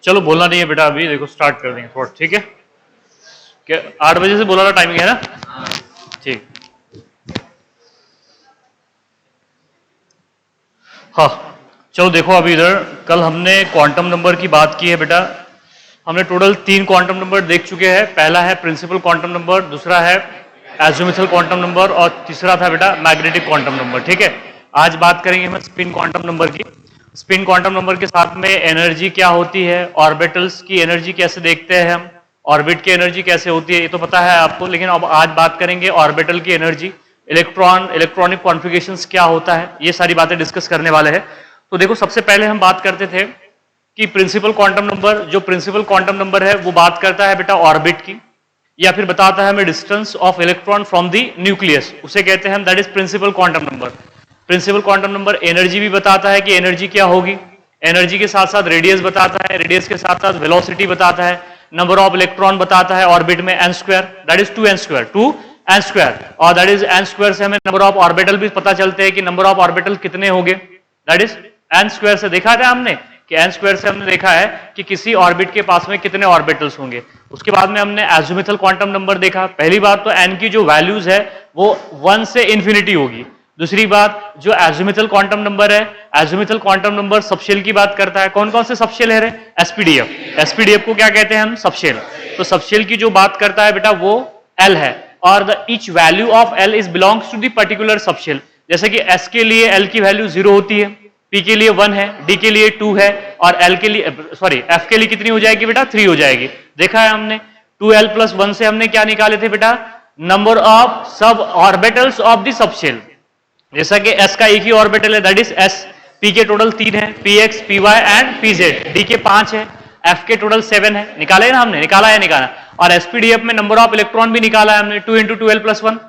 चलो बोलना नहीं है बेटा, अभी देखो स्टार्ट कर देंगे थोड़ा, ठीक है? क्या 8 बजे से बोला था टाइमिंग है ना? ठीक। हाँ चलो देखो, अभी इधर कल हमने क्वांटम नंबर की बात की है बेटा। हमने टोटल 3 क्वांटम नंबर देख चुके हैं। पहला है प्रिंसिपल क्वांटम नंबर, दूसरा है एजिमुथल क्वांटम नंबर और तीसरा था बेटा मैग्नेटिक क्वांटम नंबर, ठीक है? आज बात करेंगे हम स्पिन क्वांटम नंबर की। स्पिन क्वांटम नंबर के साथ में एनर्जी क्या होती है, ऑर्बिटल्स की एनर्जी कैसे देखते हैं हम, ऑर्बिट की एनर्जी कैसे होती है, ये तो पता है आपको, लेकिन अब आज बात करेंगे ऑर्बिटल की एनर्जी, इलेक्ट्रॉन, इलेक्ट्रॉनिक कॉन्फ़िगरेशंस क्या होता है, ये सारी बातें डिस्कस करने वाले हैं। तो देखो सबसे पहले हम बात करते थे कि प्रिंसिपल क्वांटम नंबर, जो प्रिंसिपल क्वांटम नंबर है वो बात करता है बेटा ऑर्बिट की, या फिर बताता है हमें distance of electron from the nucleus, उसे कहते हैं हम, that is principal quantum number. Principal quantum number energy भी बताता है कि एनर्जी क्या होगी, एनर्जी के साथ साथ रेडियस बताता है, रेडियस के साथ साथ वेलोसिटी बताता है, नंबर ऑफ इलेक्ट्रॉन बताता है ऑर्बिट में n square, that is 2n square, और दैट इज n स्क्वायर से हमें नंबर ऑफ ऑर्बिटल भी पता चलते हैं कि नंबर ऑफ ऑर्बिटल कितने होंगे, दैट इज n स्क्वायर से देखा था हमने कि n स्क्वायर से हमने देखा है कि किसी ऑर्बिट के पास में कितने ऑर्बिटल्स होंगे। उसके बाद में हमने एजिमुथल क्वांटम नंबर देखा। पहली बात तो n की जो वैल्यूज है वो 1 से इन्फिनिटी होगी। दूसरी बात, जो एजिमुथल क्वांटम नंबर है, एजिमुथल क्वांटम नंबर सबशेल की बात करता है। कौन कौन से सबशेल है रे? एसपीडीएफ। एसपीडीएफ को क्या कहते हैं हम? सबशेल। तो सबशेल की जो बात करता है बेटा वो एल है, और the each value of L is belongs to the particular subshell. जैसे कि एस के लिए एल की वैल्यू 0 होती है, पी के लिए 1 है, डी के लिए 2 है, और एल के लिए एफ के लिए कितनी हो जाएगी बेटा? 3 हो जाएगी। देखा है हमने 2l + 1 से हमने क्या निकाले थे बेटा? Number of sub orbitals of the subshell. जैसा कि s का एक ही ऑर्बिटल है, दैट इज s, p के टोटल 3 है, px, py and pz, d के 5 है, f के टोटल 7 है। निकाला है ना हमने? निकाला है, निकाला। और एसपीडीएफ में नंबर ऑफ इलेक्ट्रॉन भी निकाला है हमने, 2 × 12 + 1,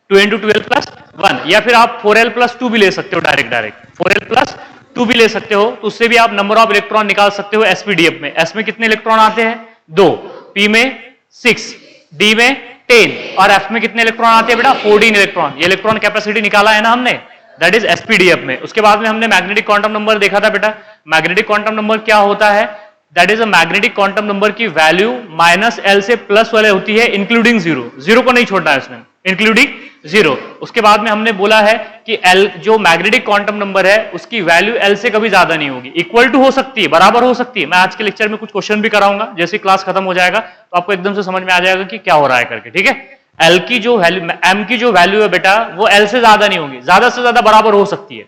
2 × 12 + 1, या फिर आप 4l + 2 भी ले सकते हो, डायरेक्ट 4l + 2 भी ले सकते हो, तो उससे भी आप नंबर ऑफ इलेक्ट्रॉन निकाल सकते हो एसपीडीएफ में। s में कितने इलेक्ट्रॉन आते हैं? 2, p में 6, d में 10, और f में कितने इलेक्ट्रॉन आते हैं बेटा? 14 इलेक्ट्रॉन। ये इलेक्ट्रॉन कैपेसिटी निकाला है ना हमने, दैट इज एसपीडीएफ में। उसके बाद में हमने मैग्नेटिक क्वांटम नंबर देखा था बेटा। मैग्नेटिक क्वांटम नंबर क्या होता है? That is a magnetic quantum number की वैल्यू -l से प्लस वाले होती है, इंक्लूडिंग 0, 0 को नहीं छोड़ना है इसमें, इंक्लूडिंग 0। उसके बाद में हमने बोला है कि l जो मैग्नेटिक क्वांटम नंबर है उसकी वैल्यू l से कभी ज्यादा नहीं होगी, इक्वल टू हो सकती है, बराबर हो सकती है। मैं आज के लेक्चर में कुछ क्वेश्चन भी कराऊंगा, जैसे क्लास खत्म हो जाएगा तो आपको एकदम से समझ में आ जाएगा कि क्या हो रहा है करके, ठीक है? l की जो वैल्यू, m की जो वैल्यू है बेटा वो l से ज्यादा नहीं होगी, ज्यादा से ज्यादा बराबर हो सकती है,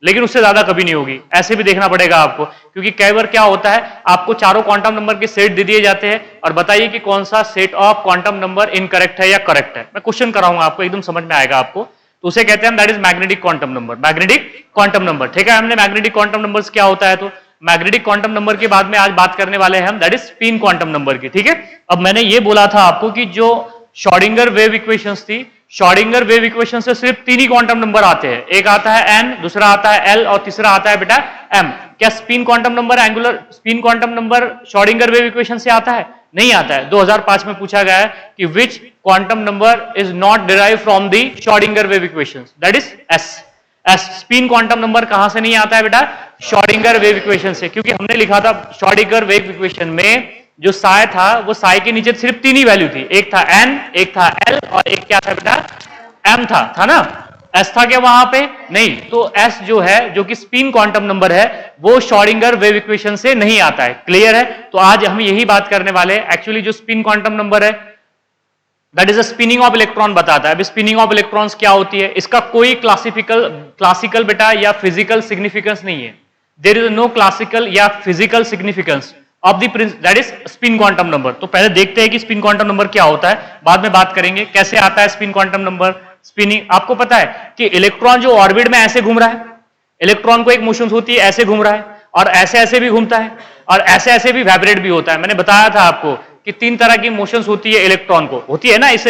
लेकिन उससे ज्यादा कभी नहीं होगी। ऐसे भी देखना पड़ेगा आपको, क्योंकि कई बार क्या होता है, आपको चारों क्वांटम नंबर के सेट दे दिए जाते हैं और बताइए कि कौन सा set of quantum number incorrect है या करेक्ट है। मैं क्वेश्चन कराऊंगा आपको, एकदम समझ में आएगा आपको। तो उसे कहते हैं that is magnetic quantum number, magnetic quantum number, ठीक है? हमने मैग्नेटिक क्वांटम नंबर्स क्या होता है, तो मैग्नेटिक क्वांटम नंबर के बाद में आज बात करने वाले हैं हम, that is spin quantum number की, ठीक है? अब मैंने ये बोला था आपको कि जो श्रोडिंगर वेव इक्वेशंस थी, श्रोडिंगर वेव इक्वेशन से सिर्फ 3 ही क्वांटम नंबर आते हैं, एक आता है n, दूसरा आता है l, और तीसरा आता है बेटा m। क्या spin quantum number, angular spin quantum number Schrodinger wave equation से आता है? नहीं आता है। 2005 में पूछा गया है कि which quantum number is not derive from the Schrodinger wave equation, that is s। Spin quantum number कहां से नहीं आता है बेटा? श्रोडिंगर वेव इक्वेशन से, क्योंकि हमने लिखा था श्रोडिंगर वेव इक्वेशन में जो साई था वो साई के नीचे सिर्फ 3 ही वैल्यू थी, एक था n, एक था l, और एक क्या था बेटा? m था ना? s था क्या वहां पे? नहीं। तो s जो है, जो कि स्पिन क्वांटम नंबर है, वो श्रोडिंगर वेव इक्वेशन से नहीं आता है। क्लियर है? तो आज हम यही बात करने वाले हैं। एक्चुअली जो स्पिन क्वांटम नंबर है that is a spinning of electron बताता है। अभी स्पिनिंग ऑफ इलेक्ट्रॉन्स क्या होती है, इसका कोई क्लासिकल बेटा या फिजिकल सिग्निफिकेंस नहीं है। देयर इज नो क्लासिकल या physical significance of the that is spin quantum number. तो पहले देखते हैं कि स्पिन क्वांटम नंबर क्या होता है, बाद में बात करेंगे कैसे आता है स्पिन क्वांटम नंबर। स्पिनिंग, आपको पता है कि इलेक्ट्रॉन जो ऑर्बिट में ऐसे घूम रहा है, इलेक्ट्रॉन को एक मोशन होती है, ऐसे घूम रहा है, और ऐसे ऐसे भी घूमता है, और ऐसे ऐसे भी वाइब्रेट भी होता है। मैंने बताया था आपको कि 3 तरह की मोशंस होती है इलेक्ट्रॉन को, होती है ना, इस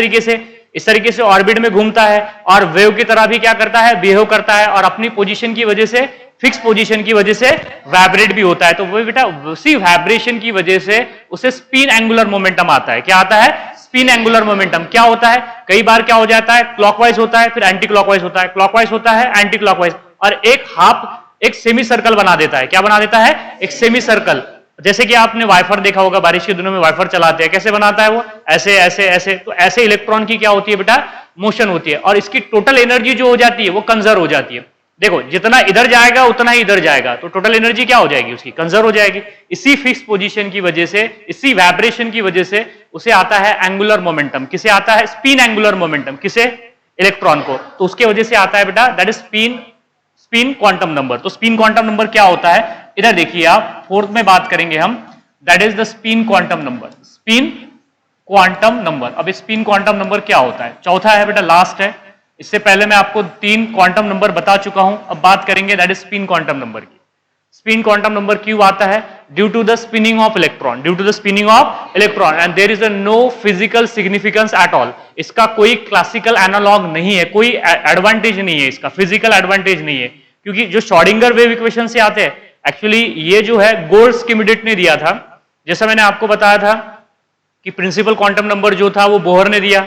तरीके से ऑर्बिट में घूमता है, और वेव की तरह भी क्या करता है? बिहेव करता है, और अपनी पोजीशन की वजह से, फिक्स पोजीशन की वजह से वाइब्रेट भी होता है। तो वो बेटा उसी वाइब्रेशन की वजह से उसे स्पिन एंगुलर मोमेंटम आता है। क्या आता है? Spin angular momentum. क्या होता है, कई बार क्या हो जाता है, क्लॉकवाइज होता है, फिर एंटी क्लॉकवाइज होता है, क्लॉकवाइज होता है, एंटी क्लॉकवाइज, और एक सेमी सर्कल बना देता है। क्या बना देता है? एक सेमी सर्कल। जैसे कि आपने वाइफर देखा होगा, बारिश के दिनों में वाइफर चलाते हैं, कैसे बनाता है वो, ऐसे ऐसे ऐसे। तो ऐसे इलेक्ट्रॉन की क्या होती है बेटा, मोशन होती है, और इसकी टोटल एनर्जी जो हो जाती है वो कंजर्व हो जाती है। देखो जितना इधर जाएगा उतना ही इधर जाएगा, तो टोटल एनर्जी क्या हो जाएगी उसकी, कंजर्व हो जाएगी। इसी फिक्स पोजीशन की वजह से, इसी वाइब्रेशन की वजह से उसे आता है एंगुलर मोमेंटम। किसे आता है, स्पिन एंगुलर मोमेंटम, किसे, इलेक्ट्रॉन को। तो उसके वजह से आता है बेटा, that is spin quantum number. तो स्पिन क्वांटम नंबर क्या होता है, इधर देखिए आप, फोर्थ में बात करेंगे हम, that is the spin quantum number, spin quantum number. अब स्पिन क्वांटम नंबर क्या होता है, चौथा है बेटा, लास्ट है। इससे पहले मैं आपको 3 क्वांटम नंबर बता चुका हूं, अब बात करेंगे that is spin quantum number की। स्पिन क्वांटम नंबर क्यों आता है, due to the spinning of electron, due to the spinning of electron, and there is no physical significance at all. इसका कोई क्लासिकल एनालॉग नहीं है, कोई एडवांटेज नहीं है, इसका फिजिकल एडवांटेज नहीं है, क्योंकि जो श्रोडिंगर वेव इक्वेशन से आते हैं, एक्चुअली ये जो है गोल्ड-स्किमिडिट ने दिया था। जैसा मैंने आपको बताया था कि प्रिंसिपल क्वांटम नंबर जो था वो बोहर ने दिया,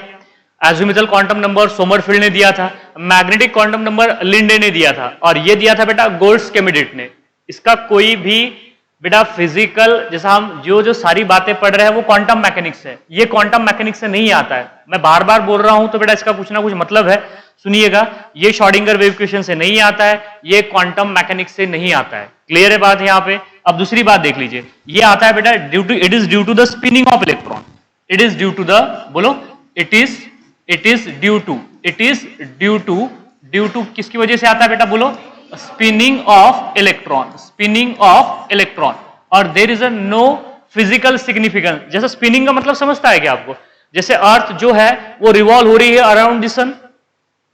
एज़िमुथल क्वांटम नंबर सोमरफील्ड ने दिया था, मैग्नेटिक क्वांटम नंबर लिंडे ने दिया था, और ये दिया था बेटा गोल्ड-स्किमिडिट ने। इसका कोई भी बेटा फिजिकल, जैसा हम जो सारी बातें पढ़ रहे हैं वो क्वांटम मैकेनिक्स है, ये क्वांटम मैकेनिक्स से नहीं आता है। मैं बार बार बोल रहा हूं तो बेटा इसका कुछ ना कुछ मतलब है, सुनिएगा। ये श्रोडिंगर वेव इक्वेशन से नहीं आता है, ये क्वांटम मैकेनिक्स से नहीं आता है। क्लियर है बात यहाँ पे। अब दूसरी बात देख लीजिए, ये आता है बेटा it is due to the spinning of electron, it is due to the, बोलो, इट इज ड्यू टू किसकी वजह से आता है बेटा, बोलो, spinning of electron, spinning of electron. और there is a no physical significance. जैसे स्पिनिंग का मतलब समझता है क्या आपको, जैसे अर्थ जो है वो रिवॉल्व हो रही है around the sun,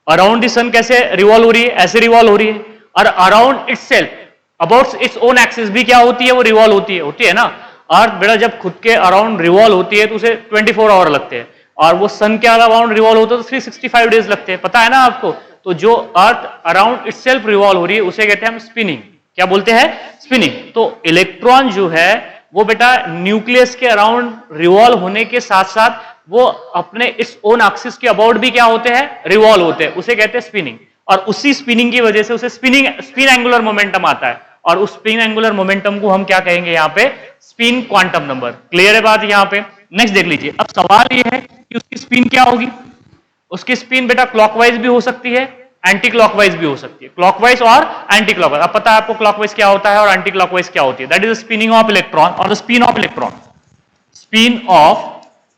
around the sun कैसे रिवॉल्व हो रही है, ऐसे रिवॉल्व हो रही है, और around itself, about its own axis भी क्या होती है, वो रिवॉल्व होती है ना। अर्थ बेटा जब खुद के अराउंड रिवॉल्व होती है तो उसे 24 आवर लगते हैं, और वो सन के अराउंड रिवॉल्व होता है तो 365 डेज लगते हैं, पता है ना आपको। तो जो अर्थ अराउंड इटसेल्फ रिवॉल्व हो रही है उसे कहते हैं हम स्पिनिंग। क्या बोलते हैं, स्पिनिंग। तो इलेक्ट्रॉन जो है वो बेटा न्यूक्लियस के अराउंड रिवॉल्व होने के साथ साथ वो अपने इस ओन एक्सिस के अबाउट भी क्या होते हैं, रिवॉल्व होते हैं, उसे कहते हैं स्पिनिंग। और उसी स्पिनिंग की वजह से उसे स्पिन एंगुलर मोमेंटम आता है, और उस स्पिन एंगुलर मोमेंटम को हम क्या कहेंगे यहाँ पे, स्पिन क्वांटम नंबर। क्लियर है बात यहाँ पे। नेक्स्ट देख लीजिए, अब सवाल ये है कि उसकी स्पिन क्या होगी। उसकी स्पिन बेटा क्लॉकवाइज भी हो सकती है, एंटी क्लॉकवाइज भी हो सकती है, क्लॉकवाइज और एंटी क्लॉकवाइज। अब पता है आपको क्लॉकवाइज क्या होता है और एंटी क्लॉकवाइज क्या होती है, that is spinning of electron और the spin of electron, spin of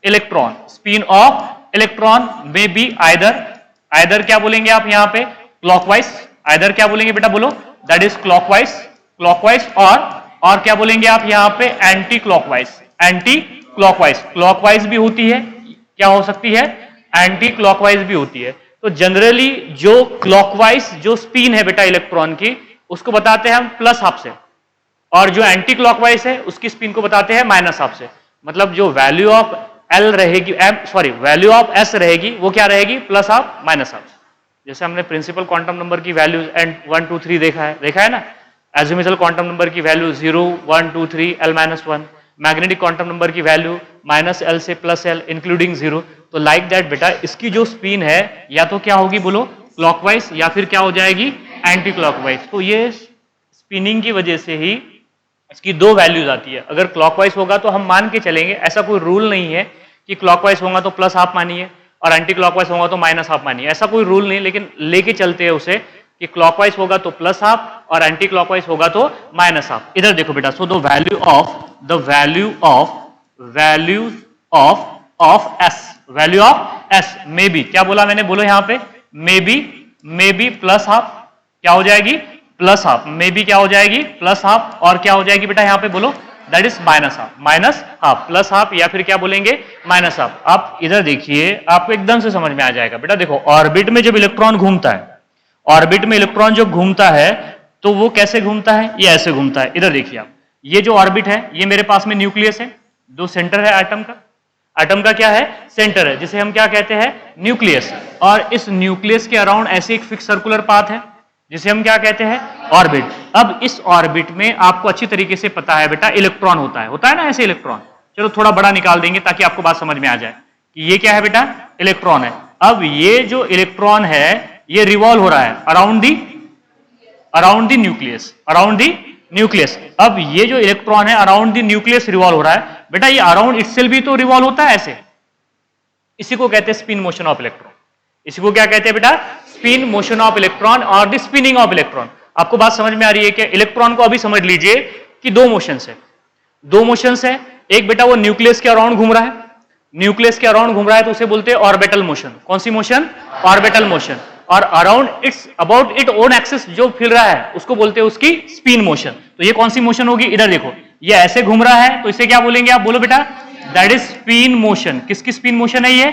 electron, spin of electron में बी आइदर क्या बोलेंगे आप यहाँ पे, क्लॉकवाइज, आइदर क्या बोलेंगे बेटा, बोलो, दैट इज क्लॉकवाइज और क्या बोलेंगे आप यहाँ पे, एंटी क्लॉकवाइज, क्लॉकवाइज भी होती है, क्या हो सकती है, एंटी क्लॉकवाइज भी होती है। तो जनरली जो क्लॉकवाइज जो स्पिन है बेटा इलेक्ट्रॉन की, उसको बताते हैं हम प्लस हाफ से, और जो एंटी क्लॉकवाइज है उसकी स्पिन को बताते हैं माइनस हाफ से। मतलब जो वैल्यू ऑफ एल रहेगी, वैल्यू ऑफ एस रहेगी, वो क्या रहेगी, प्लस हाफ माइनस हाफ। जैसे हमने प्रिंसिपल क्वांटम नंबर की वैल्यू एंड 1 2 3 देखा है ना। एज़िमुथल क्वांटम नंबर की value 0 1 2 3 L - 1, magnetic quantum number की वैल्यू -L से +L इंक्लूडिंग 0। तो लाइक दैट बेटा इसकी जो स्पिन है या तो क्या होगी, बोलो, क्लॉकवाइज, या फिर क्या हो जाएगी, एंटी क्लॉकवाइज। तो ये स्पिनिंग की वजह से ही इसकी 2 वैल्यूज आती है। अगर क्लॉकवाइज होगा तो हम मान के चलेंगे, ऐसा कोई रूल नहीं है कि क्लॉकवाइज होगा तो प्लस हाफ मानिए और एंटी क्लॉकवाइज होगा तो माइनस हाफ मानिए, ऐसा कोई रूल नहीं, लेकिन लेके चलते हैं उसे कि क्लॉकवाइज होगा तो प्लस हाफ और एंटी क्लॉकवाइज होगा तो माइनस हाफ। इधर देखो बेटा, so the value of S may be, क्या बोला मैंने, बोलो यहाँ पे, मे बी प्लस हाफ, क्या हो जाएगी, प्लस हाफ, मे बी क्या हो जाएगी, प्लस हाफ, और क्या हो जाएगी बेटा यहाँ पे, बोलो, that is minus half, plus half, या फिर क्या बोलेंगे, माइनस हाफ। आप इधर देखिए, आपको एकदम से समझ में आ जाएगा बेटा। देखो ऑर्बिट में जब इलेक्ट्रॉन घूमता है, ऑर्बिट में इलेक्ट्रॉन जब घूमता है तो वो कैसे घूमता है, ये ऐसे घूमता है। इधर देखिए आप, ये जो ऑर्बिट है, ये मेरे पास में न्यूक्लियस है, जो सेंटर है एटम का क्या है, सेंटर है, जिसे हम क्या कहते हैं, न्यूक्लियस। और इस न्यूक्लियस के अराउंड ऐसे एक फिक्स सर्कुलर पाथ है जिसे हम क्या कहते हैं, ऑर्बिट। अब इस ऑर्बिट में आपको अच्छी तरीके से पता है बेटा इलेक्ट्रॉन होता है ना, ऐसे इलेक्ट्रॉन। चलो थोड़ा बड़ा निकाल देंगे ताकि आपको बात समझ में आ जाए कि ये क्या है बेटा, इलेक्ट्रॉन है। अब ये जो इलेक्ट्रॉन है ये रिवॉल्व हो रहा है अराउंड दी न्यूक्लियस, न्यूक्लियस। अब ये जो इलेक्ट्रॉन है अराउंड द न्यूक्लियस रिवॉल्व हो रहा है। बेटा ये अराउंड इटसेल्फ भी तो रिवॉल्व होता है ऐसे, इसी को कहते हैं स्पिन मोशन ऑफ इलेक्ट्रॉन। इसी को क्या कहते हैं बेटा? स्पिन मोशन ऑफ इलेक्ट्रॉन और द स्पिनिंग ऑफ इलेक्ट्रॉन। आपको बात समझ में आ रही है कि इलेक्ट्रॉन को अभी समझ लीजिए कि दो मोशंस है, दो मोशंस है। एक बेटा वो न्यूक्लियस के अराउंड घूम रहा है, न्यूक्लियस के अराउंड घूम रहा है तो उसे बोलते हैं ऑर्बिटल मोशन। कौन सी मोशन? Orbital motion. और around its about it own axis जो फिर रहा है उसको बोलते हैं उसकी स्पिन मोशन। तो ये कौन सी मोशन होगी? इधर देखो, ये ऐसे घूम रहा है तो इसे क्या बोलेंगे आप? बोलो बेटा, दैट इज स्पिन मोशन। किसकी स्पिन मोशन है ये?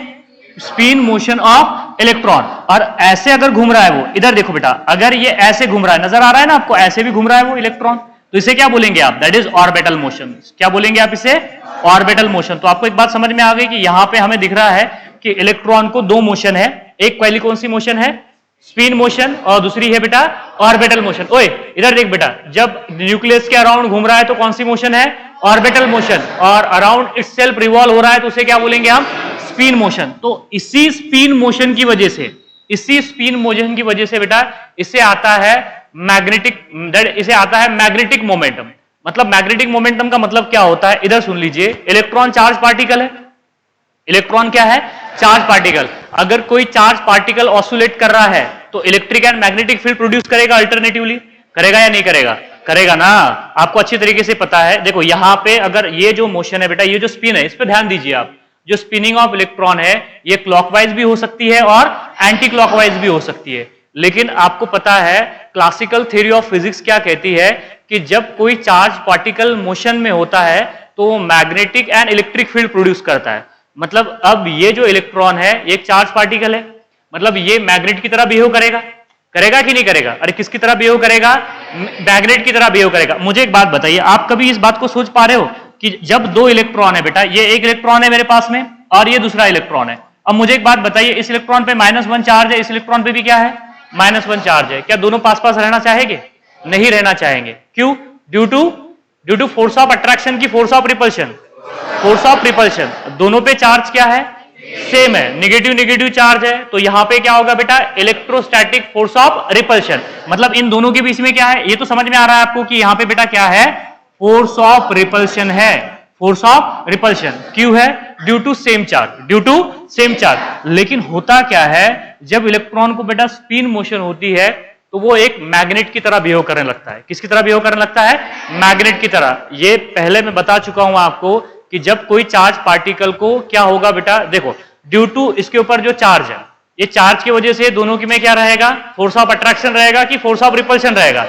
Spin motion of electron. और ऐसे अगर घूम रहा है वो, इधर देखो बेटा, अगर ये ऐसे घूम रहा है, नजर आ रहा है ना आपको, ऐसे भी घूम रहा है वो इलेक्ट्रॉन, तो इसे क्या बोलेंगे आप? That is orbital motion. क्या बोलेंगे आप इसे? Orbital motion. तो आपको एक बात समझ में आ गई कि यहां पे हमें दिख रहा है कि इलेक्ट्रॉन को दो मोशन है, एक पहली कौन सी मोशन है? स्पिन मोशन, और दूसरी है बेटा ऑर्बिटल मोशन। ओए इधर देख बेटा, जब न्यूक्लियस के अराउंड घूम रहा है तो कौन सी मोशन है? Orbital motion. और अराउंड इटसेल्फ रिवॉल्व हो रहा है तो उसे क्या बोलेंगे हम? Spin motion. तो इसी स्पिन मोशन की वजह से, इसी स्पिन मोशन की वजह से बेटा इसे आता है मैग्नेटिक, इसे आता है मैग्नेटिक मोमेंटम। मतलब मैग्नेटिक मोमेंटम का मतलब क्या होता है? इधर सुन लीजिए, इलेक्ट्रॉन चार्ज पार्टिकल है। इलेक्ट्रॉन क्या है? Charge particle. अगर कोई चार्ज पार्टिकल ऑसिलेट कर रहा है तो electric and magnetic field produce करेगा अल्टरनेटिवली, करेगा या नहीं करेगा? करेगा ना। आपको अच्छी तरीके से पता है। देखो यहां पे अगर ये जो मोशन है बेटा, ये जो स्पिन है, इस पे ध्यान दीजिए आप। जो स्पिनिंग ऑफ इलेक्ट्रॉन है ये क्लॉकवाइज भी हो सकती है और एंटी क्लॉकवाइज भी हो सकती है। लेकिन आपको पता है क्लासिकल थ्योरी ऑफ फिजिक्स क्या कहती है कि जब कोई चार्ज पार्टिकल मोशन में होता है तो वो magnetic and electric field produce करता है। मतलब अब ये जो इलेक्ट्रॉन है ये एक चार्ज पार्टिकल है, मतलब ये मैग्नेट की तरह बिहेव करेगा, करेगा कि नहीं करेगा? अरे किसकी तरह बिहेव करेगा? मैग्नेट की तरह बिहेव करेगा। मुझे एक बात बताइए, आप कभी इस बात को सोच पा रहे हो कि जब दो इलेक्ट्रॉन है बेटा, ये एक इलेक्ट्रॉन है मेरे पास में और ये दूसरा इलेक्ट्रॉन है। अब मुझे एक बात बताइए, इस इलेक्ट्रॉन पे -1 चार्ज है, इस इलेक्ट्रॉन पे भी क्या है? -1 चार्ज है। क्या दोनों पास पास रहना चाहेंगे? नहीं रहना चाहेंगे। क्यों? Due to force of attraction की force of repulsion. Force of repulsion, दोनों पे चार्ज क्या है? सेम है, निगेटिव निगेटिव चार्ज है। तो यहां पे क्या होगा बेटा? Electrostatic force of repulsion. मतलब इन दोनों के बीच में क्या है? ये तो समझ में आ रहा है आपको कि यहां पे बेटा क्या है? फोर्स ऑफ रिपल्शन है। फोर्स ऑफ रिपल्शन क्यों है? Due to same charge, due to same charge. लेकिन होता क्या है, जब इलेक्ट्रॉन को बेटा स्पिन मोशन होती है तो वो एक मैग्नेट की तरह बिहेव करने लगता है। किसकी तरह बिहेव करने लगता है? मैग्नेट की तरह। ये पहले मैं बता चुका हूं आपको कि जब कोई चार्ज पार्टिकल को क्या होगा बेटा, देखो ड्यू टू इसके ऊपर जो चार्ज है, ये चार्ज की वजह से दोनों की में क्या रहेगा? फोर्स ऑफ अट्रैक्शन रहेगा कि फोर्स ऑफ रिपल्शन रहेगा?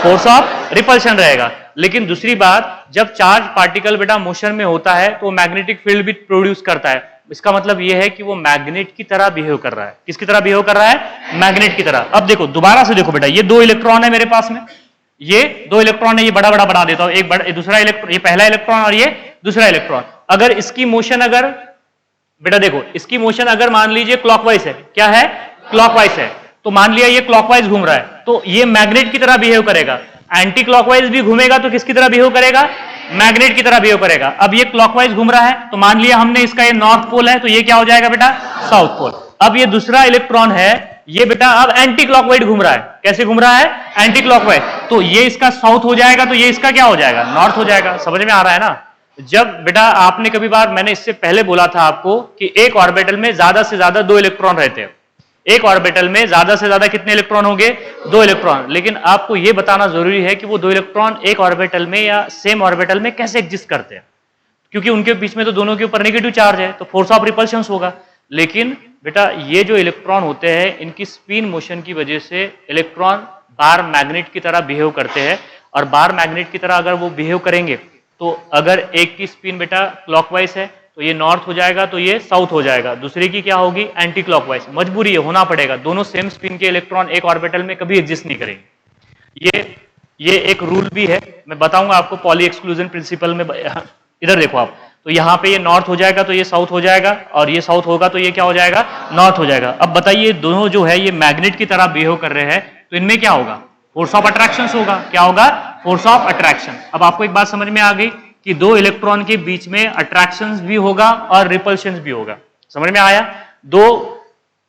फोर्स ऑफ रिपल्शन रहेगा। लेकिन दूसरी बात, जब चार्ज पार्टिकल बेटा मोशन में होता है तो मैग्नेटिक फील्ड भी प्रोड्यूस करता है। इसका मतलब यह है कि वो मैग्नेट की तरह बिहेव कर रहा है। किसकी तरह बिहेव कर रहा है? मैग्नेट की तरह। अब देखो दोबारा से देखो बेटा, ये दो इलेक्ट्रॉन है मेरे पास में, ये दो इलेक्ट्रॉन है, ये बड़ा बड़ा बना देता हूं, एक बड़ा दूसरा इलेक्ट्रॉन, ये पहला इलेक्ट्रॉन और ये दूसरा इलेक्ट्रॉन। अगर इसकी मोशन अगर बेटा देखो, इसकी मोशन अगर मान लीजिए क्लॉकवाइज है, क्या है? क्लॉकवाइज है। तो मान लिया ये क्लॉकवाइज घूम रहा है तो ये मैग्नेट की तरह बिहेव करेगा। एंटी क्लॉकवाइज भी घूमेगा तो किसकी तरह बिहेव करेगा? मैग्नेट की तरह बिहेव करेगा। अब ये क्लॉकवाइज घूम रहा है तो मान लिया हमने इसका ये नॉर्थ पोल है तो ये क्या हो जाएगा बेटा? South pole. अब ये दूसरा इलेक्ट्रॉन है, ये बेटा अब एंटी क्लॉकवाइज घूम रहा है। कैसे घूम रहा है? Anti clockwise. तो ये इसका साउथ हो जाएगा तो ये इसका क्या हो जाएगा? नॉर्थ हो जाएगा। समझ में आ रहा है ना? जब बेटा आपने कभी बार, मैंने इससे पहले बोला था आपको कि एक ऑर्बिटल में ज्यादा से ज्यादा दो इलेक्ट्रॉन रहते हैं। एक ऑर्बिटल में ज्यादा से ज्यादा कितने इलेक्ट्रॉन होंगे? दो इलेक्ट्रॉन। लेकिन आपको यह बताना जरूरी है कि वो दो इलेक्ट्रॉन एक ऑर्बिटल में या सेम ऑर्बिटल में कैसे एग्जिस्ट करते हैं, क्योंकि उनके बीच में तो दोनों के ऊपर नेगेटिव चार्ज है तो फोर्स ऑफ रिपल्शन होगा। लेकिन बेटा ये जो इलेक्ट्रॉन होते हैं इनकी स्पिन मोशन की वजह से इलेक्ट्रॉन बार मैग्नेट की तरह बिहेव करते हैं। और बार मैग्नेट की तरह अगर वो बिहेव करेंगे तो अगर एक की स्पिन बेटा क्लॉकवाइज है तो ये नॉर्थ हो जाएगा तो ये साउथ हो जाएगा, दूसरे की क्या होगी? Anti clockwise. मजबूरी है, होना पड़ेगा, दोनों सेम स्पिन के इलेक्ट्रॉन एक ऑर्बिटल में कभी एग्जिस्ट नहीं करेंगे। ये एक रूल भी है, मैं बताऊंगा आपको पॉली एक्सक्लूजन प्रिंसिपल में। इधर देखो आप, तो यहाँ पे ये नॉर्थ हो जाएगा तो ये साउथ हो जाएगा, और ये साउथ होगा तो ये क्या हो जाएगा? नॉर्थ हो जाएगा। अब बताइए दोनों जो है ये मैग्नेट की तरह बिहेव कर रहे हैं तो इनमें क्या होगा? फोर्स ऑफ अट्रैक्शन होगा। क्या होगा? Force of attraction. अब आपको एक बात समझ में आ गई कि दो इलेक्ट्रॉन के बीच में अट्रैक्शन भी होगा और रिपल्शन भी होगा। समझ में आया? दो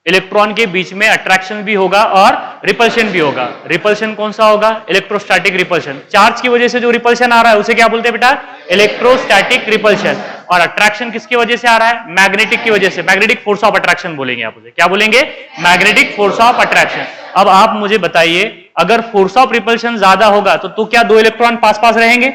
इलेक्ट्रॉन के बीच में अट्रैक्शन भी होगा और रिपल्शन भी होगा। रिपल्शन कौन सा होगा? Electrostatic repulsion. चार्ज की वजह से जो रिपल्शन आ रहा है उसे क्या बोलते हैं बेटा? Electrostatic repulsion. और अट्रैक्शन किसकी वजह से आ रहा है? मैग्नेटिक की वजह से। मैग्नेटिक फोर्स ऑफ अट्रैक्शन बोलेंगे आप उसे। क्या बोलेंगे? Magnetic force of attraction. अब आप मुझे बताइए, अगर फोर्स ऑफ रिपल्शन ज्यादा होगा तो क्या दो इलेक्ट्रॉन पास पास रहेंगे?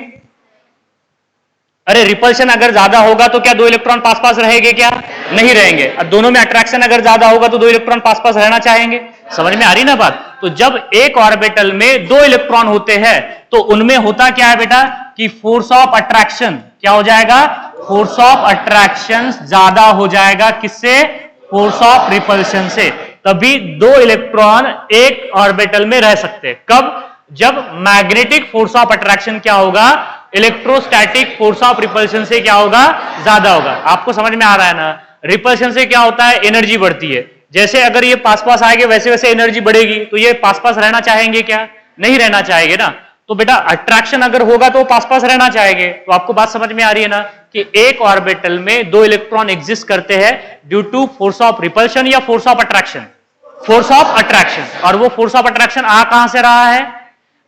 अरे रिपल्शन अगर ज्यादा होगा तो क्या दो इलेक्ट्रॉन पास पास रहेंगे? क्या नहीं रहेंगे। और दोनों में अट्रैक्शन अगर ज्यादा होगा तो दो इलेक्ट्रॉन पास पास रहना चाहेंगे। समझ में आ रही ना बात? तो जब एक ऑर्बिटल में दो इलेक्ट्रॉन होते हैं तो उनमें होता क्या है बेटा कि फोर्स ऑफ अट्रैक्शन क्या हो जाएगा? फोर्स ऑफ अट्रैक्शन ज्यादा हो जाएगा। किससे? फोर्स ऑफ रिपल्शन से। तभी दो इलेक्ट्रॉन एक ऑर्बिटल में रह सकते हैं। कब? जब मैग्नेटिक फोर्स ऑफ अट्रैक्शन क्या होगा? इलेक्ट्रोस्टैटिक फोर्स ऑफ रिपल्शन से क्या होगा? ज्यादा होगा। आपको समझ में आ रहा है ना? रिपल्शन से क्या होता है? एनर्जी बढ़ती है। जैसे अगर ये पास पास आएंगे वैसे वैसे एनर्जी बढ़ेगी, तो ये पास पास रहना चाहेंगे? क्या नहीं रहना चाहेंगे ना। तो बेटा अट्रैक्शन अगर होगा तो पास पास रहना चाहेंगे। तो आपको बात समझ में आ रही है ना कि एक ऑर्बिटल में दो इलेक्ट्रॉन एग्जिस्ट करते हैं due to force of repulsion या force of attraction? Force of attraction. और वो फोर्स ऑफ अट्रैक्शन आ कहां से रहा है?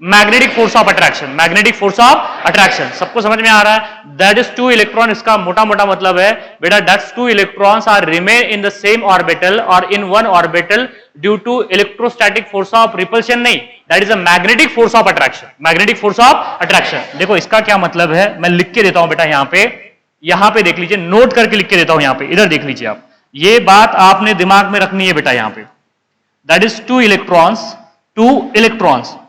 Magnetic force of attraction. Magnetic force of attraction सबको समझ में आ रहा है? That is two electron. इसका मोटा मोटा मतलब है बेटा that's two electrons are remain in the same orbital और in one orbital due to electrostatic force of repulsion नहीं, that is a magnetic force of attraction. Magnetic force of attraction. देखो इसका क्या मतलब है, मैं लिख के देता हूं बेटा यहां पे देख लीजिए, नोट करके लिख के देता हूं। यहां पे इधर देख लीजिए आप, ये बात आपने दिमाग में रखनी है बेटा। यहां पे दैट इज टू इलेक्ट्रॉन्स,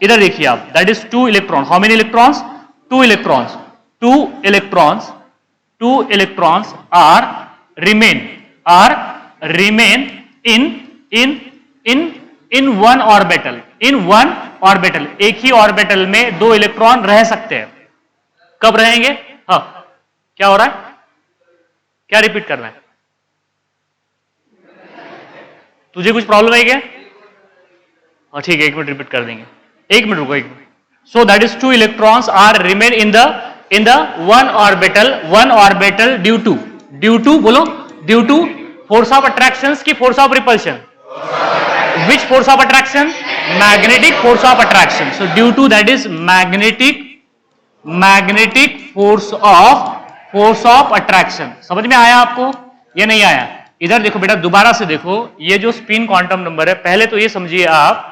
इधर देखिए आप, that is two electron. How many electrons? Two electrons. Two electrons are remain in one orbital. एक ही ऑर्बिटल में दो इलेक्ट्रॉन रह सकते हैं। कब रहेंगे? हाँ, क्या हो रहा है? क्या रिपीट करना है? तुझे कुछ प्रॉब्लम है क्या? हाँ ठीक है, एक मिनट रिपीट कर देंगे। एक मिनट रुको, एक minute. So that is two electrons are remain in the one orbital due to बोलो, due to force of attraction की force of repulsion. Which force of attraction? Magnetic force of attraction. So due to that is magnetic force of attraction. समझ में आया आपको? ये नहीं आया? इधर देखो बेटा, दोबारा से देखो, ये जो स्पिन क्वांटम नंबर है, पहले तो ये समझिए आप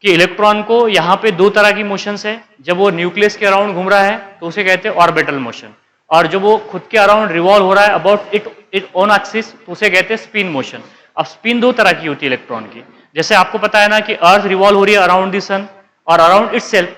कि इलेक्ट्रॉन को यहां पे दो तरह की मोशंस है। जब वो न्यूक्लियस के अराउंड घूम रहा है तो उसे कहते हैं ऑर्बिटल मोशन, और जब वो खुद के अराउंड रिवॉल्व हो रहा है अबाउट इट ओन एक्सिस तो उसे कहते हैं स्पिन मोशन। अब स्पिन दो तरह की होती है इलेक्ट्रॉन की। जैसे आपको पता है ना कि अर्थ रिवॉल्व हो रही है अराउंड द सन और अराउंड इटसेल्फ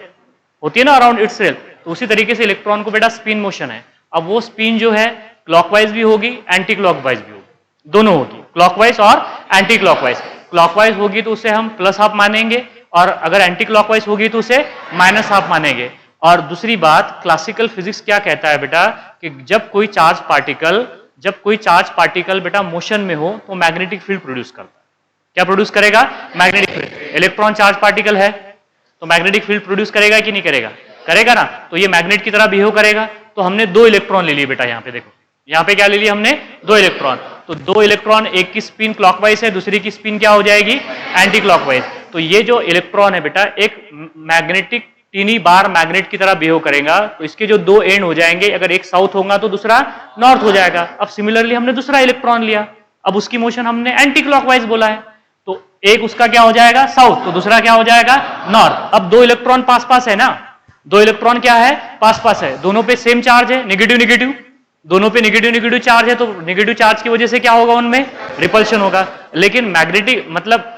होती है ना, अराउंड इटसेल्फ। तो उसी तरीके से इलेक्ट्रॉन को बेटा स्पिन मोशन है। अब वो स्पिन जो है क्लॉकवाइज भी होगी, एंटी क्लॉकवाइज भी होगी, दोनों होगी, क्लॉकवाइज और एंटी क्लॉकवाइज। क्लॉकवाइज होगी तो उसे हम प्लस हाफ मानेंगे, और अगर एंटी क्लॉकवाइज होगी तो उसे माइनस हाफ मानेंगे। और दूसरी बात, क्लासिकल फिजिक्स क्या कहता है बेटा कि जब कोई चार्ज पार्टिकल बेटा मोशन में हो तो मैग्नेटिक फील्ड प्रोड्यूस करता है। क्या प्रोड्यूस करेगा? Magnetic field. Electron charge particle है तो मैग्नेटिक फील्ड प्रोड्यूस करेगा कि नहीं करेगा? करेगा ना। तो ये मैग्नेट की तरह बिहेव करेगा। तो हमने दो इलेक्ट्रॉन ले लिए बेटा। यहां पे देखो, यहां पे क्या ले लिया हमने? दो इलेक्ट्रॉन। तो दो इलेक्ट्रॉन, एक की स्पिन क्लॉकवाइज है, दूसरी की स्पिन क्या हो जाएगी? Anti clockwise. तो ये जो इलेक्ट्रॉन है बेटा एक मैग्नेटिक टीनी बार मैग्नेट की तरह बिहेव करेगा। तो इसके जो दो एंड हो जाएंगे, अगर एक साउथ होगा तो दूसरा नॉर्थ हो जाएगा। अब सिमिलरली हमने दूसरा इलेक्ट्रॉन लिया, अब उसकी मोशन हमने एंटी क्लॉकवाइज बोला है, तो एक उसका क्या हो जाएगा? साउथ, तो दूसरा क्या हो जाएगा? नॉर्थ। अब दो इलेक्ट्रॉन पास पास है ना, दो इलेक्ट्रॉन क्या है? पास पास है। दोनों पे सेम चार्ज है, नेगेटिव नेगेटिव, दोनों पे नेगेटिव चार्ज है। तो नेगेटिव चार्ज की वजह से क्या होगा? उनमें रिपल्शन होगा। लेकिन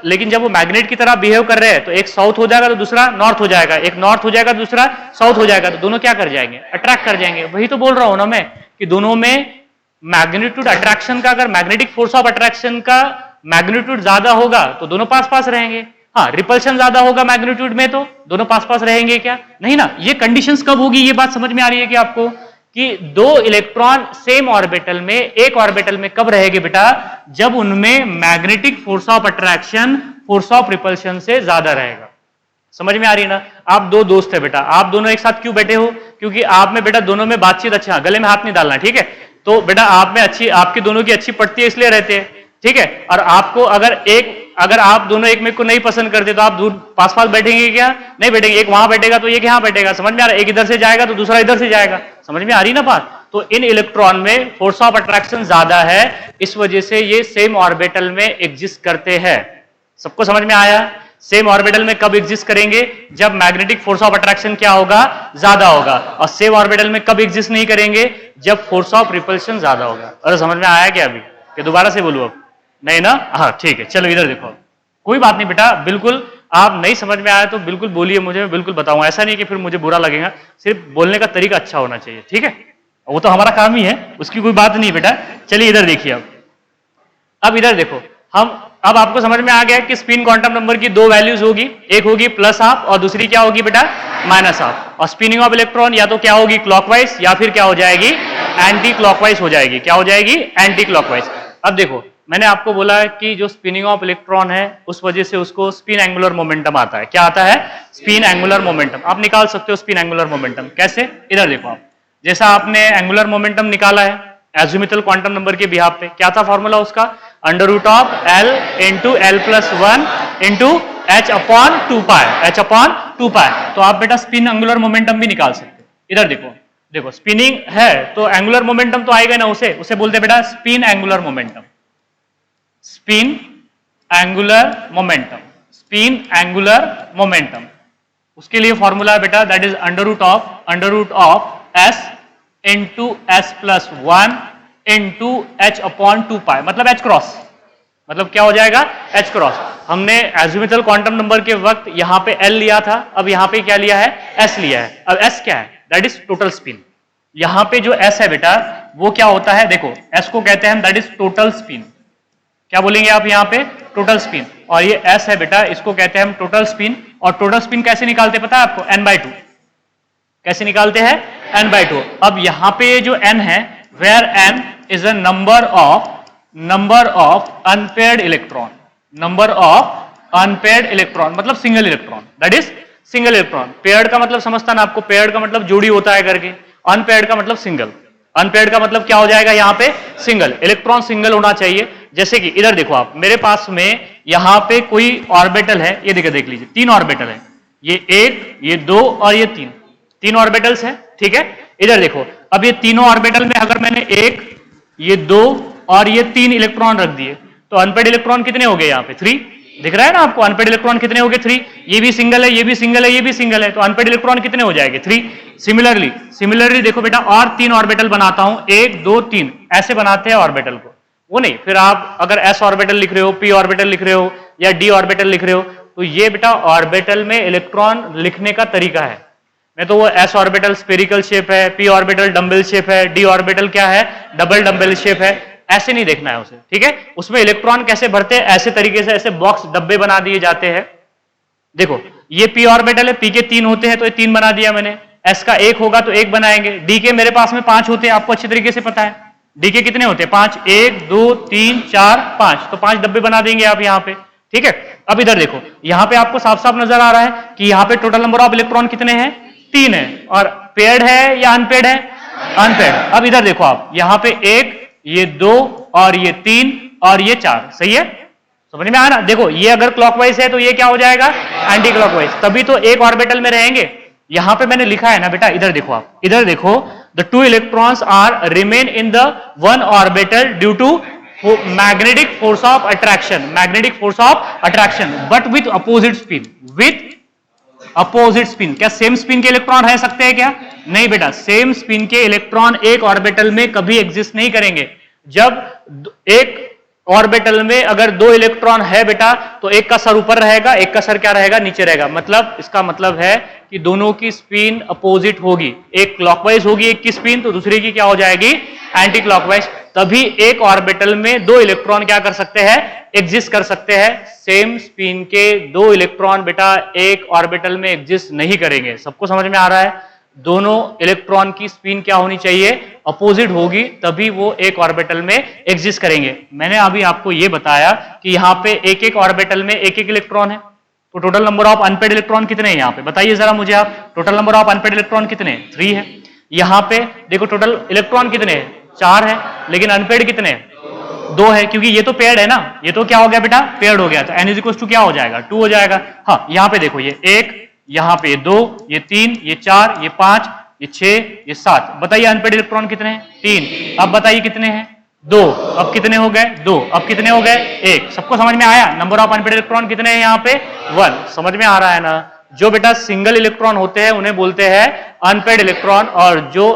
लेकिन जब वो मैग्नेट की तरह बिहेव कर रहे हैं तो एक साउथ हो जाएगा तो दूसरा नॉर्थ हो जाएगा, एक नॉर्थ हो जाएगा तो दूसरा साउथ हो जाएगा। तो दोनों क्या कर जाएंगे? अट्रैक्ट कर जाएंगे। वही तो बोल रहा हूं ना मैं कि दोनों में मैग्नीट्यूड अट्रैक्शन का, अगर मैग्नेटिक फोर्स ऑफ अट्रैक्शन का मैग्नीट्यूड ज्यादा होगा तो दोनों पास पास रहेंगे। हाँ, रिपल्शन ज्यादा होगा मैग्नीट्यूड में तो दोनों पास पास रहेंगे क्या? नहीं ना। ये कंडीशंस कब होगी? ये बात समझ में आ रही है कि आपको कि दो इलेक्ट्रॉन सेम ऑर्बिटल में, एक ऑर्बिटल में कब रहेंगे बेटा? जब उनमें magnetic force of attraction force of repulsion से ज्यादा रहेगा। समझ में आ रही है ना? आप दो दोस्त है बेटा, आप दोनों एक साथ क्यों बैठे हो? क्योंकि आप में बेटा दोनों में बातचीत अच्छा, गले में हाथ नहीं डालना, ठीक है? तो बेटा आप में अच्छी, आपकी दोनों की अच्छी पड़ती है इसलिए रहते हैं। ठीक है। और आपको अगर आप दोनों एक में को नहीं पसंद करते तो आप दूर पास पास बैठेंगे क्या? नहीं बैठेंगे, एक वहां बैठेगा तो एक यहां बैठेगा, समझ में आ रहा है? एक इधर से जाएगा तो दूसरा इधर से जाएगा, समझ में आ रही ना बात? तो इन इलेक्ट्रॉन में फोर्स ऑफ अट्रैक्शन ज्यादा है, इस वजह से ये सेम ऑर्बिटल में एग्जिस्ट करते हैं। सबको समझ में आया? सेम ऑर्बिटल में कब एग्जिस्ट करेंगे? जब मैग्नेटिक फोर्स ऑफ अट्रैक्शन क्या होगा? ज्यादा होगा। और सेम ऑर्बिटल में कब एग्जिस्ट नहीं करेंगे? जब फोर्स ऑफ रिपल्शन ज्यादा होगा। अरे समझ में आया क्या अभी? कि दोबारा से बोलूं अब? नहीं ना? हाँ ठीक है, चलो इधर देखो। कोई बात नहीं बेटा, बिल्कुल आप नहीं समझ में आया तो बिल्कुल बोलिए मुझे, मैं बिल्कुल बताऊंगा। ऐसा नहीं कि फिर मुझे बुरा लगेगा, सिर्फ बोलने का तरीका अच्छा होना चाहिए, ठीक है? वो तो हमारा काम ही है, उसकी कोई बात नहीं बेटा। चलिए इधर देखिए अब इधर देखो, अब आपको समझ में आ गया कि स्पिन क्वांटम नंबर की दो वैल्यूज होगी, एक होगी प्लस हाफ और दूसरी क्या होगी बेटा? Minus half. और स्पिनिंग ऑफ इलेक्ट्रॉन या तो क्या होगी? क्लॉकवाइज, या फिर क्या हो जाएगी? एंटी क्लॉकवाइज हो जाएगी। क्या हो जाएगी? Anti clockwise. अब देखो, मैंने आपको बोला कि जो स्पिनिंग ऑफ इलेक्ट्रॉन है उस वजह से उसको स्पिन एंगुलर मोमेंटम आता है। क्या आता है? Spin angular momentum. आप निकाल सकते हो स्पिन एंगुलर मोमेंटम। कैसे? इधर देखो आप, जैसा आपने एंगुलर मोमेंटम निकाला है एजिमुथल क्वांटम नंबर के बिहाफ पे, क्या था फॉर्मूला उसका? Under root of L into L plus one into H upon two pi, H upon two pi. तो आप बेटा स्पिन एंगुलर मोमेंटम भी निकाल सकते हो। इधर देखो, देखो स्पिनिंग है तो एंगुलर मोमेंटम तो आएगा ना, उसे बोलते बेटा spin angular momentum. Spin angular momentum, spin angular momentum, उसके लिए फॉर्मूला है बेटा, that is under root of S into S plus one into H upon two pi, मतलब एच क्रॉस, मतलब क्या हो जाएगा? H cross. हमने एजिमुथल क्वांटम नंबर के वक्त यहां पे एल लिया था, अब यहां पे क्या लिया है? एस लिया है। अब एस क्या है? That is total spin. यहां पे जो एस है बेटा वो क्या होता है? देखो एस को कहते हैं दैट इज टोटल स्पिन। क्या बोलेंगे आप यहां पे? Total spin. और ये एस है बेटा, इसको कहते हैं हम टोटल स्पिन। और टोटल स्पिन कैसे निकालते पता है आपको? n/2। कैसे निकालते हैं? n/2। अब यहां पे जो n है, where n is a number of unpaired electron, number of unpaired electron, मतलब single electron, that is single electron. Paired का मतलब समझता ना आपको? पेयर्ड का मतलब जोड़ी होता है करके, अनपेयर्ड का मतलब सिंगल। अनपेयर्ड का मतलब क्या हो जाएगा? यहां पे सिंगल, इलेक्ट्रॉन सिंगल होना चाहिए। जैसे कि इधर देखो आप, मेरे पास में यहां पे कोई ऑर्बिटल है, ये देख लीजिए, तीन ऑर्बिटल है, ये एक, ये दो और ये तीन, तीन ऑर्बिटल्स है, ठीक है? इधर देखो, अब ये तीनों ऑर्बिटल में अगर मैंने एक, ये दो और ये तीन इलेक्ट्रॉन रख दिए तो अनपेयर्ड इलेक्ट्रॉन कितने हो गए? यहाँ पे 3 दिख रहा है ना आपको? अनपेयर्ड इलेक्ट्रॉन कितने हो गए? 3। ये भी सिंगल है, ये भी सिंगल है, ये भी सिंगल है, तो अनपेयर्ड इलेक्ट्रॉन कितने हो जाएंगे? 3। सिमिलरली देखो बेटा, और तीन ऑर्बिटल बनाता हूं, 1 2 3, ऐसे बनाते हैं ऑर्बिटल को। वो नहीं, फिर आप अगर s ऑर्बिटल लिख रहे हो, p ऑर्बिटल लिख रहे हो या d ऑर्बिटल लिख रहे हो, तो ये बेटा ऑर्बिटल में इलेक्ट्रॉन लिखने का तरीका है। मैं तो वो s ऑर्बिटल स्फेरिकल शेप है, p ऑर्बिटल डंबल शेप है, d ऑर्बिटल क्या है? डबल डंबल शेप है, ऐसे नहीं देखना है उसे, ठीक है? उसमें इलेक्ट्रॉन कैसे भरते हैं? ऐसे तरीके से, ऐसे बॉक्स डब्बे बना दिए जाते हैं। देखो ये p ऑर्बिटल है, p के 3 होते हैं तो ये 3 बना दिया मैंने, s का 1 होगा तो 1 बनाएंगे, d के मेरे पास में 5 होते हैं, आपको अच्छी तरीके से पता है d के कितने होते हैं? 5, 1 2 3 4 5, तो 5 डब्बे बना देंगे आप यहाँ पे, ठीक है? अब इधर देखो, यहाँ पे आपको साफ साफ नजर आ रहा है कि यहाँ पे टोटल नंबर ऑफ इलेक्ट्रॉन कितने हैं? 3 है। और पेयर्ड है या अनपेयर्ड है? अनपेयर्ड। अब इधर देखो आप, यहाँ पे 1, ये 2 और ये 3 और ये 4, सही है? समझ में आया ना? देखो ये अगर क्लॉकवाइज है तो ये क्या हो जाएगा? एंटी क्लॉकवाइज, तभी तो एक ऑर्बिटल में रहेंगे। यहां पे मैंने लिखा है ना बेटा, इधर देखो आप, इधर देखो, the 2 electrons are remain in the 1 orbital due to magnetic force of attraction, magnetic force of attraction, but with opposite spin, with opposite spin. क्या सेम स्पिन के इलेक्ट्रॉन रह सकते हैं क्या? नहीं बेटा, सेम स्पिन के इलेक्ट्रॉन एक ऑर्बिटल में कभी एग्जिस्ट नहीं करेंगे। जब एक ऑर्बिटल में अगर 2 इलेक्ट्रॉन है बेटा, तो एक का सर ऊपर रहेगा, एक का सर क्या रहेगा? नीचे रहेगा। मतलब इसका मतलब है कि दोनों की स्पिन अपोजिट होगी, एक क्लॉकवाइज होगी एक की स्पिन, तो दूसरे की क्या हो जाएगी? Anti clockwise. तभी एक ऑर्बिटल में 2 इलेक्ट्रॉन क्या कर सकते हैं? एग्जिस्ट कर सकते हैं। सेम स्पिन के 2 इलेक्ट्रॉन बेटा एक ऑर्बिटल में एग्जिस्ट नहीं करेंगे। सबको समझ में आ रहा है? दोनों इलेक्ट्रॉन की स्पिन क्या होनी चाहिए? अपोजिट होगी, तभी वो एक ऑर्बिटल में एग्जिस्ट करेंगे। मैंने अभी आपको ये बताया कि यहाँ पे एक एक ऑर्बिटल में एक एक इलेक्ट्रॉन है, तो total number of unpaired electron कितने हैं यहाँ पे? बताइए जरा मुझे आप, total number of unpaired electron कितने हैं? 3 है। यहाँ पे देखो टोटल इलेक्ट्रॉन कितने हैं? 4 है, लेकिन अनपेयर्ड कितने हैं? 2 है, क्योंकि ये तो पेयर्ड है ना, ये तो क्या हो गया बेटा, पेयर्ड हो गया, तो n इज इक्वल टू क्या हो जाएगा, 2 हो जाएगा। हाँ, यहाँ पे देखो, ये 1, यहाँ पे 2, ये 3, ये 4, ये 5, ये 6, ये 7। बताइए अनपेड इलेक्ट्रॉन कितने हैं, 3। अब बताइए कितने हैं, 2। अब कितने हो गए, 2। अब कितने हो गए, 1। सबको समझ में आया? नंबर ऑफ अनपेड इलेक्ट्रॉन कितने हैं यहाँ पे, 1। समझ में आ रहा है ना? जो बेटा सिंगल इलेक्ट्रॉन होते हैं उन्हें बोलते हैं अनपेड इलेक्ट्रॉन, और जो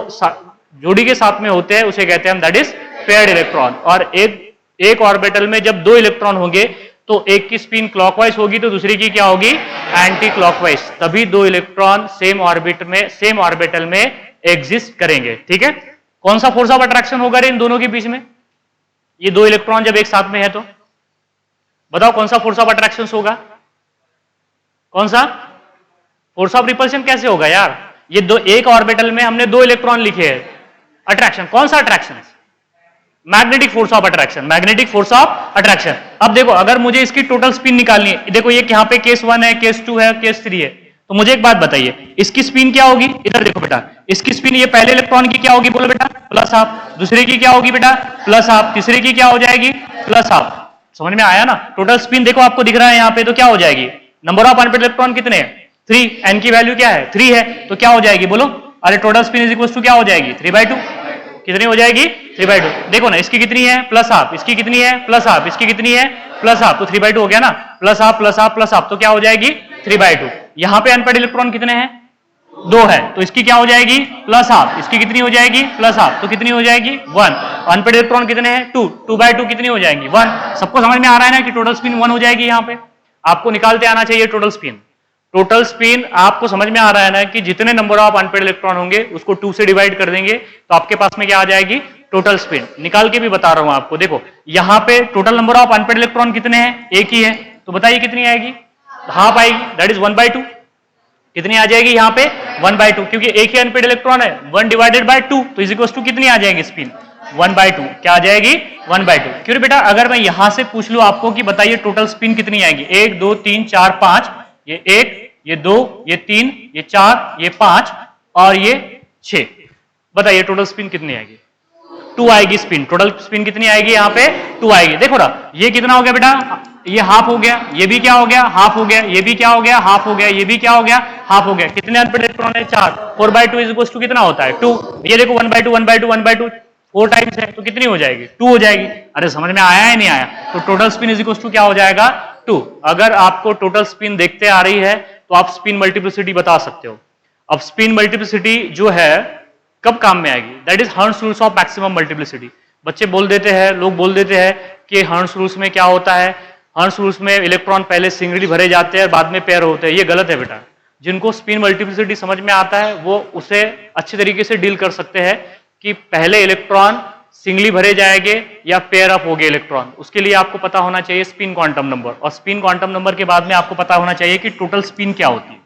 जोड़ी के साथ में होते हैं उसे कहते हैं दैट इज पेयर्ड इलेक्ट्रॉन। और एक ऑर्बिटल में जब 2 इलेक्ट्रॉन होंगे तो एक की स्पिन क्लॉकवाइज होगी तो दूसरी की क्या होगी, एंटी क्लॉकवाइज, तभी 2 इलेक्ट्रॉन सेम ऑर्बिटल में एग्जिस्ट करेंगे। ठीक है, कौन सा फोर्स ऑफ अट्रैक्शन होगा इन दोनों के बीच में, ये 2 इलेक्ट्रॉन जब एक साथ में है तो बताओ कौन सा फोर्स ऑफ अट्रैक्शन होगा, कौन सा? फोर्स ऑफ रिपल्शन कैसे होगा यार, ये एक ऑर्बिटल में हमने 2 इलेक्ट्रॉन लिखे हैं, अट्रैक्शन, कौन सा अट्रैक्शन है, magnetic force of attraction, magnetic force of attraction. अब देखो अगर मुझे इसकी टोटल स्पिन निकालनी है, देखो ये यहाँ पे केस 1 है, केस 2 है, केस 3 है, तो मुझे एक बात बताइए इसकी स्पिन क्या होगी, इधर देखो बेटा, इसकी स्पिन ये पहले इलेक्ट्रॉन की क्या होगी, बोलो बेटा, प्लस हाफ, दूसरे की क्या होगी बेटा, प्लस हाफ, तीसरे की क्या हो जाएगी, प्लस हाफ। समझ में आया ना? टोटल स्पिन देखो आपको दिख रहा है यहाँ पे, तो क्या हो जाएगी, नंबर ऑफ अनपेड इलेक्ट्रॉन कितने हैं, 3, एन की वैल्यू क्या है, 3 है, तो क्या हो जाएगी बोलो, अरे total spin is equal to क्या हो जाएगी, 3/2। कितनी हो जाएगी, 3/2। देखो ना इसकी कितनी है, प्लस हाफ, इसकी कितनी है, प्लस हाफ, इसकी कितनी है, प्लस हाफ, तो 3/2 हो गया ना, plus half plus half plus half, तो क्या हो जाएगी 3/2। यहाँ पे अनपेड इलेक्ट्रॉन कितने हैं, 2 है, तो इसकी क्या हो जाएगी, प्लस हाफ, इसकी कितनी हो जाएगी, प्लस हाफ, तो कितनी हो जाएगी 1। अनपेड इलेक्ट्रॉन कितने हैं, 2, 2/2 कितनी हो जाएंगी 1। सबको समझ में आ रहा है ना कि टोटल स्पिन 1 हो जाएगी। यहाँ पे आपको निकालते आना चाहिए टोटल स्पिन। टोटल स्पिन आपको समझ में आ रहा है ना कि जितने नंबर ऑफ अनपेड इलेक्ट्रॉन होंगे उसको 2 से डिवाइड कर देंगे तो आपके पास में क्या आ जाएगी, टोटल स्पिन। निकाल के भी बता रहा हूं आपको, देखो यहां पे total number of unpaired electron कितने हैं, एक ही है, तो बताइए कितनी आएगी, हाफ आएगी, दैट इज 1/2। कितनी आ जाएगी यहाँ पे 1/2, क्योंकि एक ही अनपेड इलेक्ट्रॉन है, 1 डिवाइडेड बाय 2, तो इज इक्वल टू कितनी आ जाएगी स्पिन, 1/2। क्या आ जाएगी 1/2। क्यों बेटा, अगर मैं यहां से पूछ लूं आपको कि बताइए टोटल स्पिन कितनी आएगी, 1 2 3 4 5, ये 1 ये 2 ये 3 ये 4 ये 5 और ये 6, बताइए टोटल स्पिन कितनी आएगी, 2 आएगी स्पिन। टोटल स्पिन कितनी आएगी यहाँ पे 2 आएगी। देखो ना ये कितना हो गया बेटा, ये हाफ हो गया, ये भी क्या हो गया, हाफ हो गया, ये भी क्या हो गया, हाफ हो गया, ये भी क्या हो गया, हाफ हो गया। कितने अनपेड इलेक्ट्रॉन है, 4। 4/2 इज इक्वल टू कितना होता है 2। ये देखो 1/2 1/2 1/2 4 टाइम्स है, तो कितनी हो जाएगी 2 हो जाएगी। अरे समझ में आया है नहीं आया, तो total spin is equal to क्या हो जाएगा 2। अगर आपको टोटल स्पिन देखते आ रही है तो आप स्पिन मल्टीप्लिसिटी बता सकते हो। अब स्पिन मल्टीप्लिसिटी जो है कब काम में आएगी, that is hertz rules of maximum multiplicity. बच्चे बोल देते हैं, लोग बोल देते हैं कि हर्ट्ज रूल्स में क्या होता है, हर्ट्ज रूल्स में इलेक्ट्रॉन पहले सिंगली भरे जाते हैं और बाद में पेयर होते हैं। ये गलत है बेटा। जिनको स्पिन मल्टीप्लिसिटी समझ में आता है वो उसे अच्छे तरीके से डील कर सकते हैं कि पहले इलेक्ट्रॉन सिंगली भरे जाएंगे या पेयर अप हो गए इलेक्ट्रॉन। उसके लिए आपको पता होना चाहिए स्पिन क्वांटम नंबर, और स्पिन क्वांटम नंबर के बाद में आपको पता होना चाहिए कि टोटल स्पिन क्या होती है।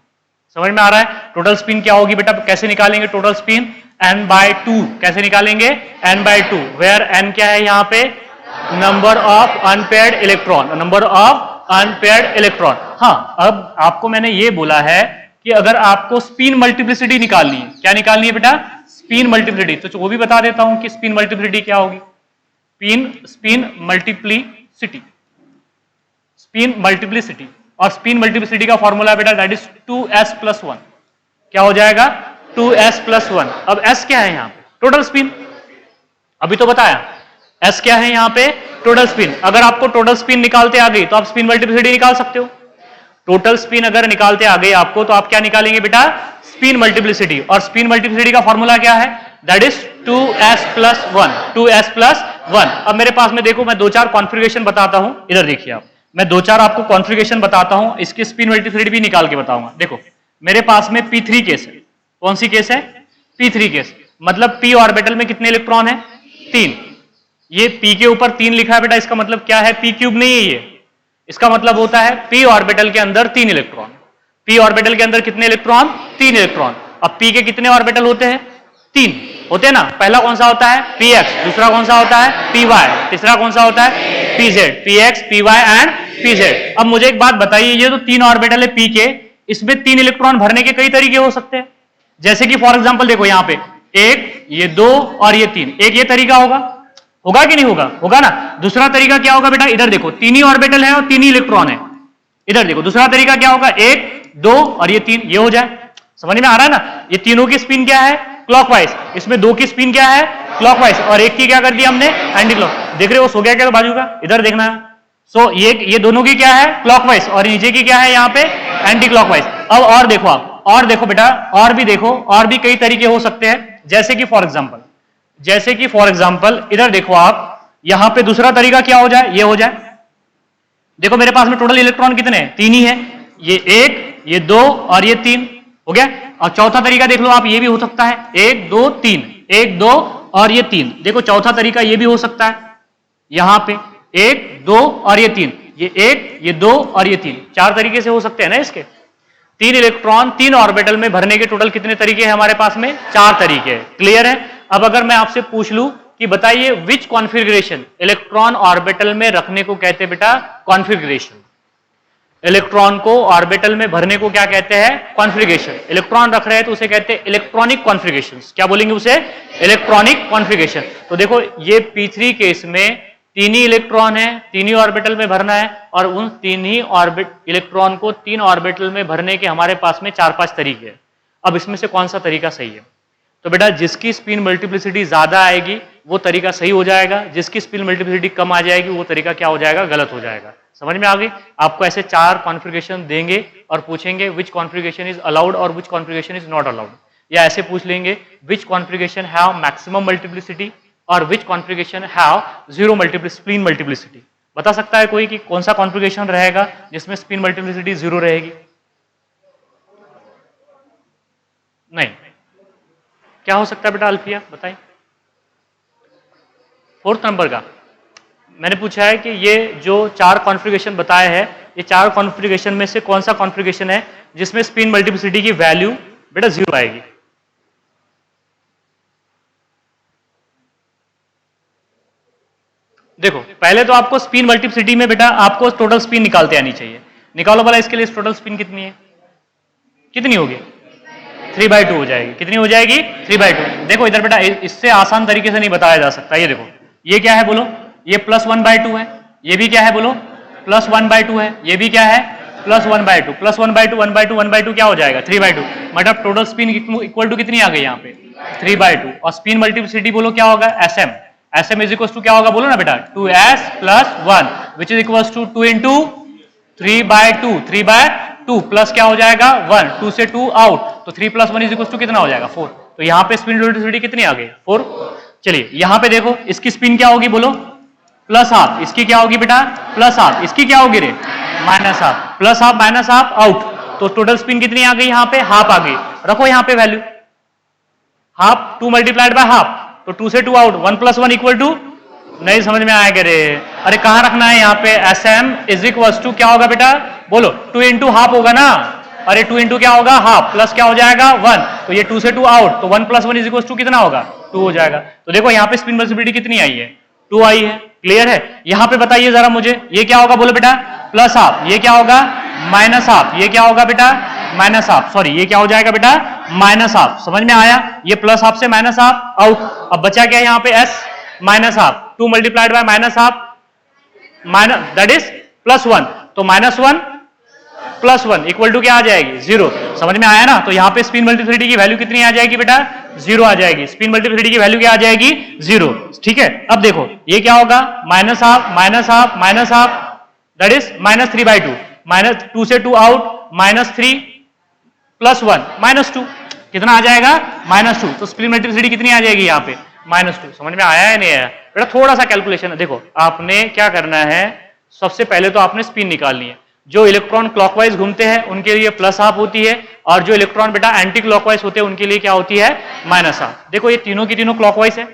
समझ में आ रहा है, टोटल स्पिन क्या होगी बेटा, कैसे निकालेंगे टोटल स्पिन, n/2। कैसे निकालेंगे n/2, वेयर n क्या है यहाँ पे, number of unpaired electron, number of unpaired electron. हाँ, अब आपको मैंने ये बोला है कि अगर आपको स्पिन मल्टीप्लिसिटी निकालनी है, क्या निकालनी है बेटा, स्पिन मल्टीप्लिसिटी, तो वो भी बता देता हूं कि स्पिन मल्टीप्लिसिटी क्या होगी। स्पिन मल्टीप्लिसिटी, स्पिन मल्टीप्लिसिटी, और स्पिन मल्टीप्लिसिटी का फॉर्मूला बेटा दैट इज 2s+1। क्या हो जाएगा 2s+1। अब s क्या है यहाँ पे, टोटल स्पिन, अभी तो बताया s क्या है यहाँ पे, टोटल स्पिन। अगर आपको टोटल स्पिन निकालते आ गई तो आप स्पिन मल्टीप्लिसिटी निकाल सकते हो। टोटल स्पिन अगर निकालते आ गई आपको तो आप क्या निकालेंगे बेटा, स्पिन मल्टीप्लिसिटी। और स्पिन मल्टीप्लिसिटी का फॉर्मूला क्या है, दैट इज 2s+1, 2s+1। अब मेरे पास में देखो मैं 2-4 कॉन्फ़िगरेशन बताता हूं, इधर देखिए आप, मैं 2-4 आपको कॉन्फ़िगरेशन बताता हूं, इसकी स्पिन मल्टीप्लिसिटी भी निकाल के बताऊंगा। देखो मेरे पास में p3 केस है, कौन सी केस है, p3 केस, मतलब p ऑर्बिटल में कितने इलेक्ट्रॉन है, 3। ये p के ऊपर 3 लिखा है बेटा, इसका मतलब क्या है, p³ नहीं है ये, इसका मतलब होता है p ऑर्बिटल के अंदर 3 इलेक्ट्रॉन। p ऑर्बिटल के अंदर कितने इलेक्ट्रॉन, 3 इलेक्ट्रॉन। अब p के कितने ऑर्बिटल होते हैं, 3 होते हैं ना। पहला कौन सा होता है px, दूसरा कौन सा होता है py, तीसरा कौन सा होता है pz, px py and pz। अब मुझे एक बात बताइए, ये तो 3 ऑर्बिटल है p के, इसमें 3 इलेक्ट्रॉन भरने के कई तरीके हो सकते हैं। जैसे कि फॉर एग्जांपल देखो यहाँ पे 1, ये 2 और ये 3, एक ये तरीका होगा, होगा कि नहीं होगा? होगा ना। दूसरा तरीका क्या होगा बेटा, इधर देखो तीन ही ऑर्बिटल है और तीन ही इलेक्ट्रॉन है, इधर देखो दूसरा तरीका क्या होगा, 1 2 और ये 3, ये हो जाए। समझ में आ रहा है ना? ये तीनों की स्पिन क्या है, क्लॉकवाइज, इसमें 2 की स्पिन क्या है, क्लॉकवाइज, और एक की क्या कर दिया हमने, एंटी क्लॉक। देख रहे हो सो गया क्या तो बाजू का, इधर देखना है। सो ये दोनों की क्या है, क्लॉकवाइज, और नीचे की क्या है यहाँ पे, एंटी क्लॉकवाइज। अब और देखो आप, और देखो बेटा, और भी देखो, और भी कई तरीके हो सकते हैं, जैसे कि फॉर एग्जाम्पल इधर देखो आप, यहां पे दूसरा तरीका क्या हो जाए, ये हो जाए। देखो मेरे पास में टोटल इलेक्ट्रॉन कितने हैं, 3 ही है, ये 1 ये 2 और ये 3 हो गया। और चौथा तरीका देख लो आप, ये भी हो सकता है, 1 2 3, 1 2 और ये 3। देखो चौथा तरीका ये भी हो सकता है, यहां पे 1 2 और ये 3, ये 1 ये 2 और ये 3, 4 तरीके से हो सकते हैं ना इसके। 3 इलेक्ट्रॉन 3 ऑर्बिटल में भरने के टोटल कितने तरीके हैं हमारे पास में, 4 तरीके हैं। क्लियर है? अब अगर मैं आपसे पूछ लूं कि बताइए विच कॉन्फ़िगरेशन इलेक्ट्रॉन ऑर्बिटल में रखने को कहते हैं बेटा, कॉन्फ़िगरेशन। इलेक्ट्रॉन को ऑर्बिटल में भरने को क्या कहते हैं, कॉन्फ़िगरेशन। इलेक्ट्रॉन रख रहे हैं तो उसे कहते हैं इलेक्ट्रॉनिक कॉन्फ़िगरेशंस। क्या बोलेंगे उसे, इलेक्ट्रॉनिक कॉन्फ़िगरेशन। तो देखो ये P3 केस में 3 ही इलेक्ट्रॉन है, 3 ही ऑर्बिटल में भरना है, और उन 3 ही इलेक्ट्रॉन को 3 ऑर्बिटल में भरने के हमारे पास में 4-5 तरीके हैं। अब इसमें से कौन सा तरीका सही है? तो बेटा जिसकी स्पिन मल्टीप्लिसिटी ज्यादा आएगी वो तरीका सही हो जाएगा, जिसकी स्पिन मल्टीप्लिसिटी कम आ जाएगी वो तरीका क्या हो जाएगा, गलत हो जाएगा। समझ में आ गई? आपको ऐसे 4 कॉन्फ़िगरेशन देंगे और पूछेंगे विच कॉन्फ़िगरेशन इज अलाउड और which configuration is not allowed, या ऐसे पूछ लेंगे which configuration have maximum multiplicity और which configuration have zero spin multiplicity. बता सकता है कोई कि कौन सा कॉन्फ़िगरेशन रहेगा जिसमें स्पिन मल्टीप्लिसिटी 0 रहेगी? नहीं। क्या हो सकता है बेटा अल्फिया, बताइए। 4th नंबर का मैंने पूछा है कि ये जो 4 कॉन्फ़िगरेशन बताए हैं, ये 4 कॉन्फ़िगरेशन में से कौन सा कॉन्फ़िगरेशन है जिसमें स्पिन मल्टीप्लिसिटी की वैल्यू बेटा 0 आएगी? देखो पहले तो आपको स्पिन मल्टीप्लिसिटी में बेटा आपको टोटल स्पिन निकालते आनी चाहिए। निकालो भला इसके लिए टोटल स्पिन कितनी है, कितनी होगी, 3/2 हो जाएगी। कितनी हो जाएगी, 3/2। देखो इधर बेटा इससे आसान तरीके से नहीं बताया जा सकता। ये देखो ये क्या है बोलो, ये +1/2 है, ये भी क्या है बोलो, +1/2 है, ये भी क्या है, +1/2, +1/2 1/2 1/2 क्या हो जाएगा, 3/2। मतलब टोटल स्पिन इक्वल टू कितनी आ गई यहाँ पे, 3/2। और स्पिन मल्टीप्लिसिटी बोलो क्या होगा, SM इज इक्वल टू क्या होगा बोलो ना बेटा, 2s + 1 which is equal to 2 × 3/2 plus क्या हो जाएगा 1, 2 से 2 आउट, तो 3 + 1 इज इक्वल टू कितना हो जाएगा 4। तो यहाँ पे स्पिन मल्टीप्लिसिटी कितनी आ गई, 4। चलिए यहाँ पे देखो इसकी स्पिन क्या होगी बोलो, +½ इसकी क्या होगी बेटा, +½ इसकी क्या होगी रे, -½ +½ -½ आउट, तो टोटल स्पिन कितनी आ गई यहाँ पे, ½ आ गई। रखो यहाँ पे वैल्यू, ½ 2 × ½ तो 2 से 2 आउट, 1 + 1 इक्वल टू, नहीं समझ में आएगा रे, अरे कहां रखना है यहाँ पे, SM इज इक्वल टू क्या होगा बेटा बोलो, 2 × ½ होगा ना, अरे 2 × क्या होगा ½ प्लस क्या हो जाएगा 1, तो ये 2 से 2 आउट, तो 1 + 1 इज इक्वल टू कितना होगा 2 हो जाएगा। तो देखो यहाँ पे स्पिन मल्टीप्लिसिटी कितनी आई है, 2 आई है। क्लियर है? यहाँ पे बताइए जरा मुझे, ये क्या होगा बोलो बेटा, +½ ये क्या होगा, -½ ये क्या होगा बेटा, -½ सॉरी ये क्या हो जाएगा बेटा, -½ समझ में आया, ये +½ से -½ आउट। अब बचा क्या यहाँ पे S -½ 2 × -½ दैट इज +1, तो -1 + 1 इक्वल टू क्या आ जाएगी 0। समझ में आया ना? तो यहाँ पे स्पिन मल्टीप्लिसिटी की वैल्यू कितनी आ जाएगी बेटा, 0 आ जाएगी। स्पिन मल्टीप्लिसिटी की वैल्यू क्या आ जाएगी 0। ठीक है, अब देखो ये क्या होगा, -½ दैट इज -3/2, -2 से 2 आउट, -3 + 1 -2 कितना आ जाएगा, -2। तो स्पिन मल्टीप्लिसिटी कितनी आ जाएगी यहाँ पे, -2। समझ में आया है नहीं आया बेटा? थोड़ा सा कैलकुलेशन है। देखो आपने क्या करना है, सबसे पहले तो आपने स्पिन निकालनी है। जो इलेक्ट्रॉन क्लॉकवाइज घूमते हैं उनके लिए +½ होती है, और जो इलेक्ट्रॉन बेटा एंटी क्लॉकवाइज होते हैं उनके लिए क्या होती है, -½ देखो ये तीनों की तीनों क्लॉकवाइज है,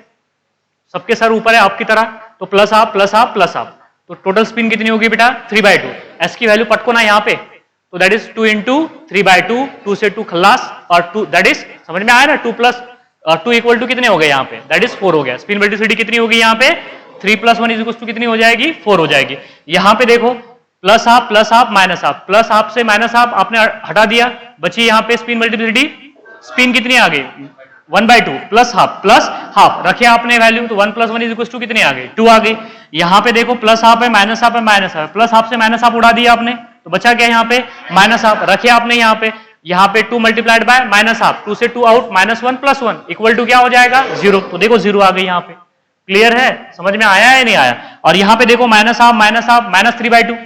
सबके सर ऊपर है आपकी तरह, तो +½ +½ तो टोटल स्पिन कितनी होगी बेटा 3/2। S की वैल्यू पटको ना यहाँ पे, तो दैट इज 2 × 3/2, 2 से 2 खल्लास, और 2 दैट इज समझ में आया ना, 2 + 2 इक्वल टू कितने हो गए यहाँ पे, दैट इज 4 हो गया। स्पिन मल्टीप्लिसिटी कितनी होगी यहाँ पे, 3 + 1 इज इक्वल टू कितनी हो जाएगी 4 हो जाएगी। यहाँ पे देखो +½ +½ +½ से -½ आपने हटा दिया, बची यहाँ पे स्पिन मल्टीप्लिसिटी, स्पिन कितनी आ गई 1/2 प्लस हाफ रखे आपने वैल्यू, तो 1 + 1 = कितने आ गए? 2 आ गई। यहाँ पे देखो प्लस हाफ है, माइनस हाफ है, माइनस हाफ, प्लस हाफ से माइनस हाफ उड़ा दिया आपने, तो बचा क्या यहाँ पे? माइनस हाफ रखे आपने यहाँ पे 2 मल्टीप्लाइड बाय माइनस हाफ, 2 से 2 आउट, -1 + 1 = क्या हो जाएगा? 0। तो देखो 0 आ गई यहाँ पे। क्लियर है? समझ में आया है नहीं आया? और यहाँ पे देखो माइनस हाफ -3/2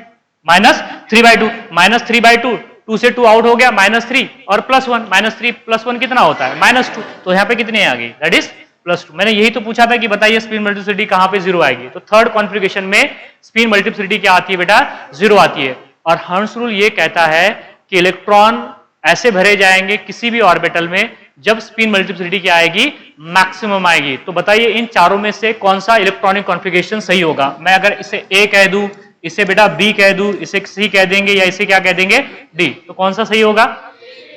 -3/2 2 से 2 आउट हो गया, -3 और +1 -3 + 1 कितना होता है? -2। तो यहाँ पे कितने आ गई? That is +2। मैंने यही तो पूछा था कि बताइए स्पिन मल्टीप्लिसिटी कहाँ पे 0 आएगी। तो थर्ड कॉन्फ़िगरेशन में स्पिन मल्टीप्लिसिटी क्या आती है बेटा? 0 आती है। और हर्ट्ज रूल ये कहता है कि इलेक्ट्रॉन ऐसे भरे जाएंगे किसी भी ऑर्बिटल में जब स्पिन मल्टीप्लिसिटी क्या आएगी? मैक्सिमम आएगी। तो बताइए इन चारों में से कौन सा इलेक्ट्रॉनिक कॉन्फ़िगरेशन सही होगा? मैं अगर इसे ए कह दूं, इसे बेटा बी कह दूं, इसे सी कह देंगे या इसे क्या कह देंगे? डी। तो कौन सा सही होगा?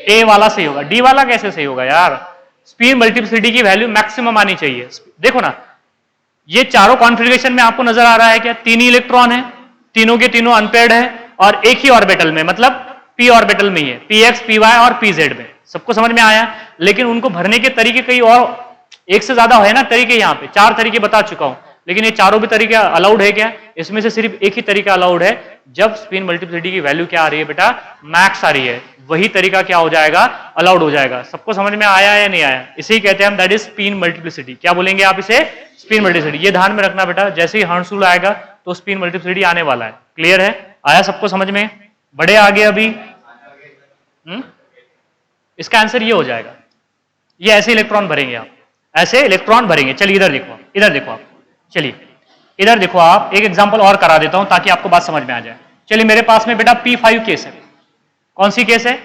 ए वाला सही होगा। डी वाला कैसे सही होगा यार? स्पिन मल्टीप्लिसिटी की वैल्यू मैक्सिमम आनी चाहिए। देखो ना, ये चारों कॉन्फ़िगरेशन में आपको नजर आ रहा है क्या? 3 ही इलेक्ट्रॉन है, तीनों के तीनों अनपेयर्ड है और एक ही ऑर्बिटल में, मतलब पी ऑर्बिटल में ही है, px, py और pz में। सबको समझ में आया? लेकिन उनको भरने के तरीके कई और, एक से ज्यादा है ना तरीके। यहाँ पे 4 तरीके बता चुका हूं, लेकिन ये चारों भी तरीके अलाउड है क्या? इसमें से सिर्फ एक ही तरीका अलाउड है, जब स्पिन मल्टीप्लिसिटी की वैल्यू क्या आ रही है बेटा? मैक्स आ रही है, वही तरीका क्या हो जाएगा? अलाउड हो जाएगा। सबको समझ में आया या नहीं आया? इसे ही कहते हैं हम, दैट इज स्पिन मल्टीप्लिसिटी। क्या बोलेंगे आप इसे? Spin multiplicity. ये ध्यान में रखना बेटा, जैसे ही हर्ट्ज रूल आएगा तो स्पिन मल्टीप्लिसिटी आने वाला है। क्लियर है? आया सबको समझ में? बड़े आगे अभी इसका आंसर ये हो जाएगा, ये ऐसे इलेक्ट्रॉन भरेंगे आप, ऐसे इलेक्ट्रॉन भरेंगे। चलिए इधर देखो, इधर देखो आप, चलिए इधर देखो आप, एक एग्जांपल और करा देता हूं ताकि आपको बात समझ में आ जाए। चलिए मेरे पास में बेटा P5 केस है। कौन सी केस है?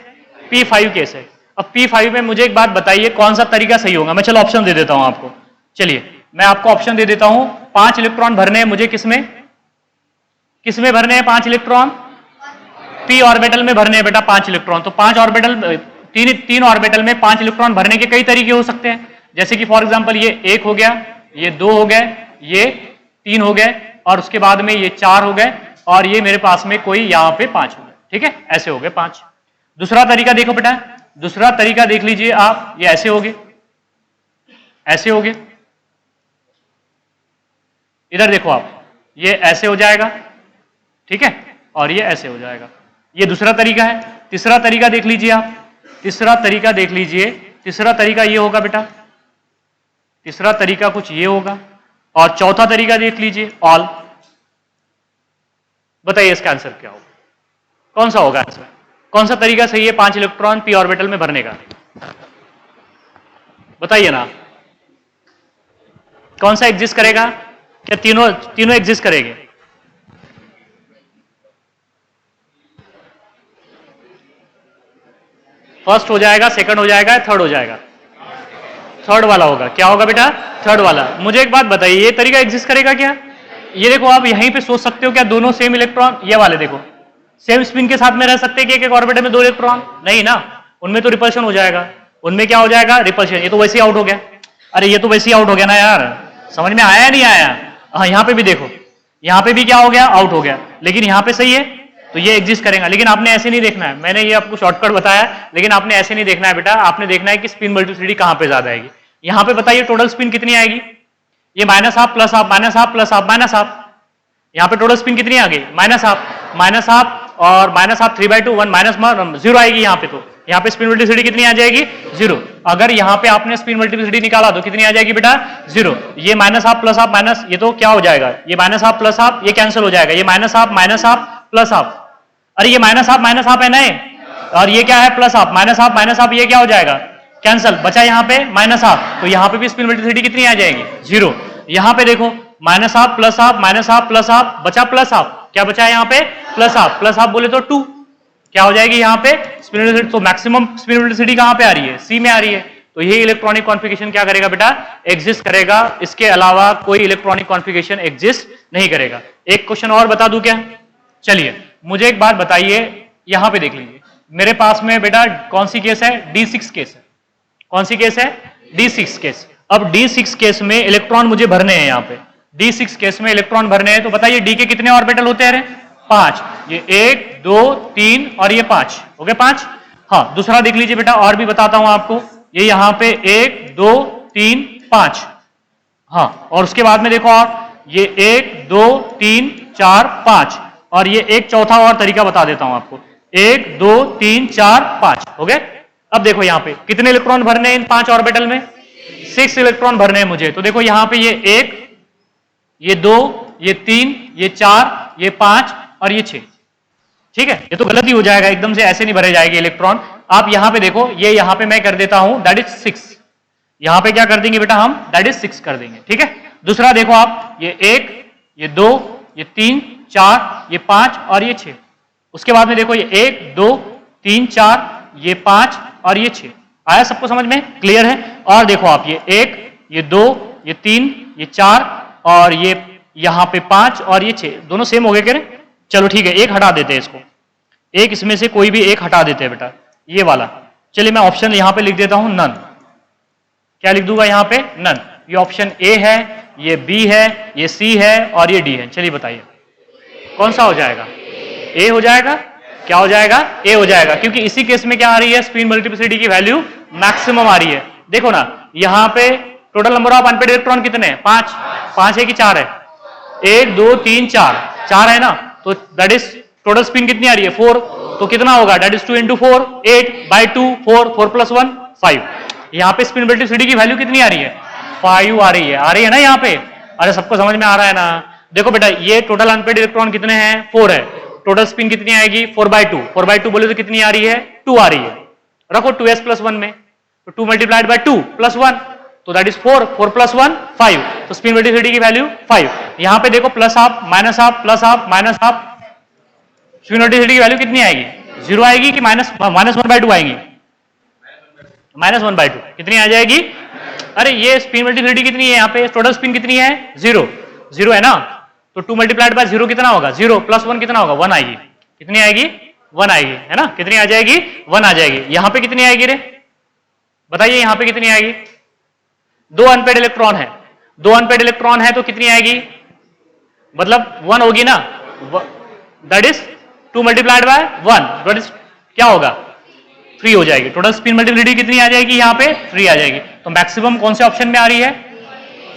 P5 केस है। अब P5 में मुझे एक बात बताइए, कौन सा तरीका सही होगा? मैं चलो ऑप्शन दे देता हूं आपको। चलिए मैं आपको ऑप्शन दे देता हूं। 5 इलेक्ट्रॉन भरने हैं मुझे, किसमें भरने हैं 5 इलेक्ट्रॉन? पी ऑर्बिटल में भरने हैं बेटा 5 इलेक्ट्रॉन। तो 5 ऑर्बिटल, तीन ऑर्बिटल में 5 इलेक्ट्रॉन भरने के कई तरीके हो सकते हैं। जैसे कि फॉर एग्जांपल ये 1 हो गया, ये 2 हो गए, ये 3 हो गए, और उसके बाद में ये 4 हो गए, और ये मेरे पास में कोई यहाँ पे 5 हो गए। ठीक है, ऐसे हो गए 5। दूसरा तरीका देखो बेटा, दूसरा तरीका देख लीजिए आप, ये ऐसे हो गए, ऐसे हो गए। इधर देखो आप, ये ऐसे हो जाएगा, ठीक है, और ये ऐसे हो जाएगा। ये दूसरा तरीका है। तीसरा तरीका देख लीजिए आप, तीसरा तरीका देख लीजिए। तीसरा तरीका ये होगा बेटा, तीसरा तरीका कुछ ये होगा, और चौथा तरीका देख लीजिए, ऑल। बताइए इसका आंसर क्या होगा? कौन सा होगा आंसर? कौन सा तरीका सही है 5 इलेक्ट्रॉन पी ऑर्बिटल में भरने का? बताइए ना, कौन सा एग्जिस्ट करेगा? क्या तीनों एग्जिस्ट करेंगे? फर्स्ट हो जाएगा, सेकंड हो जाएगा, थर्ड हो जाएगा? थर्ड वाला होगा। क्या होगा बेटा? थर्ड वाला। मुझे एक बात बताइए, ये तरीका एग्जिस्ट करेगा क्या? ये देखो आप यहीं पे सोच सकते हो, क्या दोनों सेम इलेक्ट्रॉन, ये वाले देखो, सेम स्पिन के साथ में रह सकते हैं कि एक ऑर्बिटल में 2 इलेक्ट्रॉन? नहीं ना, उनमें तो रिपल्शन हो जाएगा। उनमें क्या हो जाएगा? रिपल्शन। ये तो वैसे ही आउट हो गया। अरे ये तो वैसे ही आउट हो गया ना यार, समझ में आया नहीं आया? हाँ, यहाँ पे भी देखो, यहाँ पे भी क्या हो गया? आउट हो गया। लेकिन यहाँ पे सही है, तो ये एग्जिस्ट करेगा। लेकिन आपने ऐसे नहीं देखना है, मैंने ये आपको शॉर्टकट बताया, लेकिन आपने ऐसे नहीं देखना है बेटा। आपने देखना है कि स्पिन मल्टीप्लिसिटी कहां पे ज्यादा आएगी। यहां पे बताइए टोटल स्पिन कितनी आएगी? ये -12 प्लस हाफ, -12 प्लस हाफ, -12। यहां पे टोटल स्पिन कितनी आ गई? -12 और -12 3/2 1 -0 आएगी यहां पे। तो यहां पे स्पिन मल्टीप्लिसिटी कितनी आ जाएगी? 0। अगर यहां पे आपने स्पिन मल्टीप्लिसिटी निकाला तो कितनी आ जाएगी बेटा? 0। ये -12 प्लस हाफ माइनस, ये तो क्या हो जाएगा? ये -12 प्लस हाफ, ये कैंसिल हो जाएगा। ये -12 प्लस हाफ, अरे ये -12 है नहीं, और ये क्या है? प्लस हाफ, -12 ये क्या हो जाएगा? कैंसिल। बचा यहाँ पे -12। तो यहाँ पे भी स्पिन मल्टीप्लिसिटी कितनी आ जाएगी? 0। यहाँ पे देखो -12 प्लस हाफ, -12 प्लस हाफ, बचा प्लस हाफ। क्या बचा है यहाँ पे? Plus half. प्लस हाफ बोले तो 2। क्या हो जाएगी यहाँ पे? Spin multiplicity. तो मैक्सिमम स्पिन मल्टीप्लिसिटी कहाँ पे आ रही है? सी में आ रही है। तो ये इलेक्ट्रॉनिक कॉन्फ़िगरेशन क्या करेगा बेटा? एग्जिस्ट करेगा। इसके अलावा कोई इलेक्ट्रॉनिक कॉन्फ़िगरेशन एग्जिस्ट नहीं करेगा। एक क्वेश्चन और बता दूं क्या? चलिए मुझे एक बात बताइए, यहां पे देख लीजिए, मेरे पास में बेटा कौन सी केस है? D6 केस है। कौन सी केस है? D6 case. अब D6 केस में इलेक्ट्रॉन मुझे भरने हैं। यहां पे D6 केस में इलेक्ट्रॉन भरने हैं, तो बताइए D के कितने ऑर्बिटल होते हैं? 5। ये 1 2 3 और ये 5 हो गए 5। हाँ, दूसरा देख लीजिए बेटा, और भी बताता हूं आपको। ये यहां पे 1 2 3 5, हाँ, और उसके बाद में देखो आप ये 1 2 3 4 5, और ये एक चौथा और तरीका बता देता हूं आपको, 1 2 3 4 5 हो गए। अब देखो यहां पे कितने इलेक्ट्रॉन भरने हैं इन 5 ऑर्बिटल में, 6 इलेक्ट्रॉन भरने हैं मुझे। तो देखो यहां पे ये 1, ये 2, ये 3, ये 4, ये 5 और ये 6, ठीक है। ये तो गलती हो जाएगा, एकदम से ऐसे नहीं भरे जाएंगे इलेक्ट्रॉन। आप यहां पे देखो, ये यहां पे मैं कर देता हूं दैट इज 6, यहां पे क्या कर देंगे बेटा हम, दैट इज 6 कर देंगे, ठीक है। दूसरा देखो आप, ये 1, ये 2, ये 3 4, ये 5 और ये 6। उसके बाद में देखो ये 1 2 3 4, ये 5 और ये 6। आया सबको समझ में, क्लियर है। और देखो आप ये 1, ये 2, ये 3, ये 4 और ये यहां पे 5 और ये 6, दोनों सेम हो गए क्या? चलो ठीक है, एक हटा देते हैं इसको, एक इसमें से कोई भी एक हटा देते हैं बेटा, ये वाला। चलिए मैं ऑप्शन यहां पे लिख देता हूं नन। क्या लिख दूंगा यहां पे, नन। ये ऑप्शन ए है, ये बी है, ये सी है और ये डी है। चलिए बताइए कौन सा हो जाएगा, ए हो जाएगा। क्या हो जाएगा, ए हो जाएगा, क्योंकि इसी केस में क्या आ रही है, स्पिन मल्टीप्लिसिटी की वैल्यू मैक्सिमम आ रही है। देखो ना यहां पे total number of unpaired electron कितने हैं, 5 है कि 4 है, 1 2 3 4 है ना, तो दैट इज टोटल स्पिन कितनी आ रही है, 4। तो कितना होगा, that is 2 into 4 8 by 2 4 4 plus 1 5। यहाँ पे स्पिन मल्टीप्लिसिटी की वैल्यू कितनी आ रही है, 5 आ रही है ना यहाँ पे। अरे सबको समझ में आ रहा है ना। देखो बेटा ये टोटल अनपेड इलेक्ट्रॉन कितने हैं, 4 है। टोटल स्पिन कितनी आएगी, 4/2। 4/2 बोले तो कितनी आ रही है, 2 आ रही है। रखो 2s plus 1 में, तो 2 multiplied by 2 plus 1, तो दैट इज 4 4 plus 1 5। तो स्पिन मल्टीप्लिसिटी की वैल्यू 5। यहां पे देखो plus half minus half plus half minus half, spin multiplicity की वैल्यू कितनी आएगी, 0 आएगी कि -1/2 आएगी, -1/2 कितनी आ जाएगी। अरे ये स्पिन मल्टीप्लिसिटी कितनी है, यहाँ पे टोटल स्पिन कितनी है, 0 है ना, तो 2 multiplied by 0 कितना होगा, 0 plus 1 कितना होगा, 1 आएगी। कितनी आएगी, 1 आएगी, है ना। कितनी आ जाएगी, 1 आ जाएगी। यहां पे कितनी आएगी रे, बताइए यहां पे कितनी आएगी। 2 अनपेड इलेक्ट्रॉन है, 2 अनपेड इलेक्ट्रॉन है तो कितनी आएगी, मतलब 1 होगी ना, that is 2 multiplied by 1, that is क्या होगा, 3 हो जाएगी। टोटल स्पिन मल्टीप्लिसिटी कितनी आ जाएगी, यहाँ पे 3 आ जाएगी। तो मैक्सिमम कौन से ऑप्शन में आ रही है,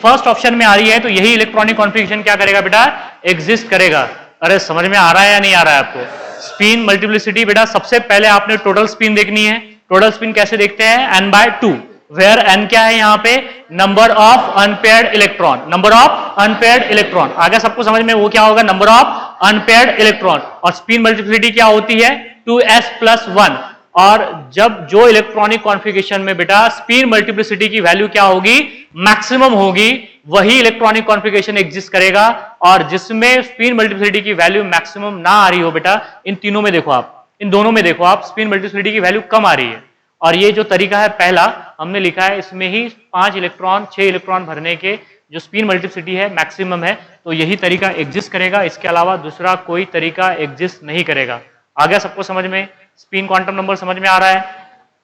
फर्स्ट ऑप्शन में आ रही है। तो यही इलेक्ट्रॉनिक कॉन्फ़िगरेशन क्या करेगा बेटा, एग्जिस्ट करेगा। अरे समझ में आ रहा है या नहीं आ रहा है आपको। स्पिन मल्टीप्लिसिटी बेटा सबसे पहले आपने टोटल स्पिन देखनी है। टोटल स्पिन कैसे देखते हैं, n/2, वेयर n क्या है यहाँ पे, number of unpaired electron, number of unpaired electron. आगे सबको समझ में, वो क्या होगा, नंबर ऑफ अनपेयर्ड इलेक्ट्रॉन। और स्पिन मल्टीप्लिसिटी क्या होती है, 2s plus 1। और जब जो इलेक्ट्रॉनिक कॉन्फ़िगरेशन में बेटा स्पिन मल्टीप्लिसिटी की वैल्यू क्या होगी, मैक्सिमम होगी, वही इलेक्ट्रॉनिक कॉन्फ़िगरेशन एग्जिस्ट करेगा। और जिसमें स्पिन मल्टीप्लिसिटी की वैल्यू मैक्सिमम ना आ रही हो बेटा, इन तीनों में देखो आप, इन दोनों में देखो आप, स्पिन मल्टीप्लिसिटी की वैल्यू कम आ रही है। और ये जो तरीका है पहला हमने लिखा है, इसमें ही 5 इलेक्ट्रॉन 6 इलेक्ट्रॉन भरने के जो स्पिन मल्टीप्लिसिटी है मैक्सिमम है, तो यही तरीका एग्जिस्ट करेगा। इसके अलावा दूसरा कोई तरीका एग्जिस्ट नहीं करेगा। आ गया सबको समझ में, स्पिन क्वांटम नंबर समझ में आ रहा है,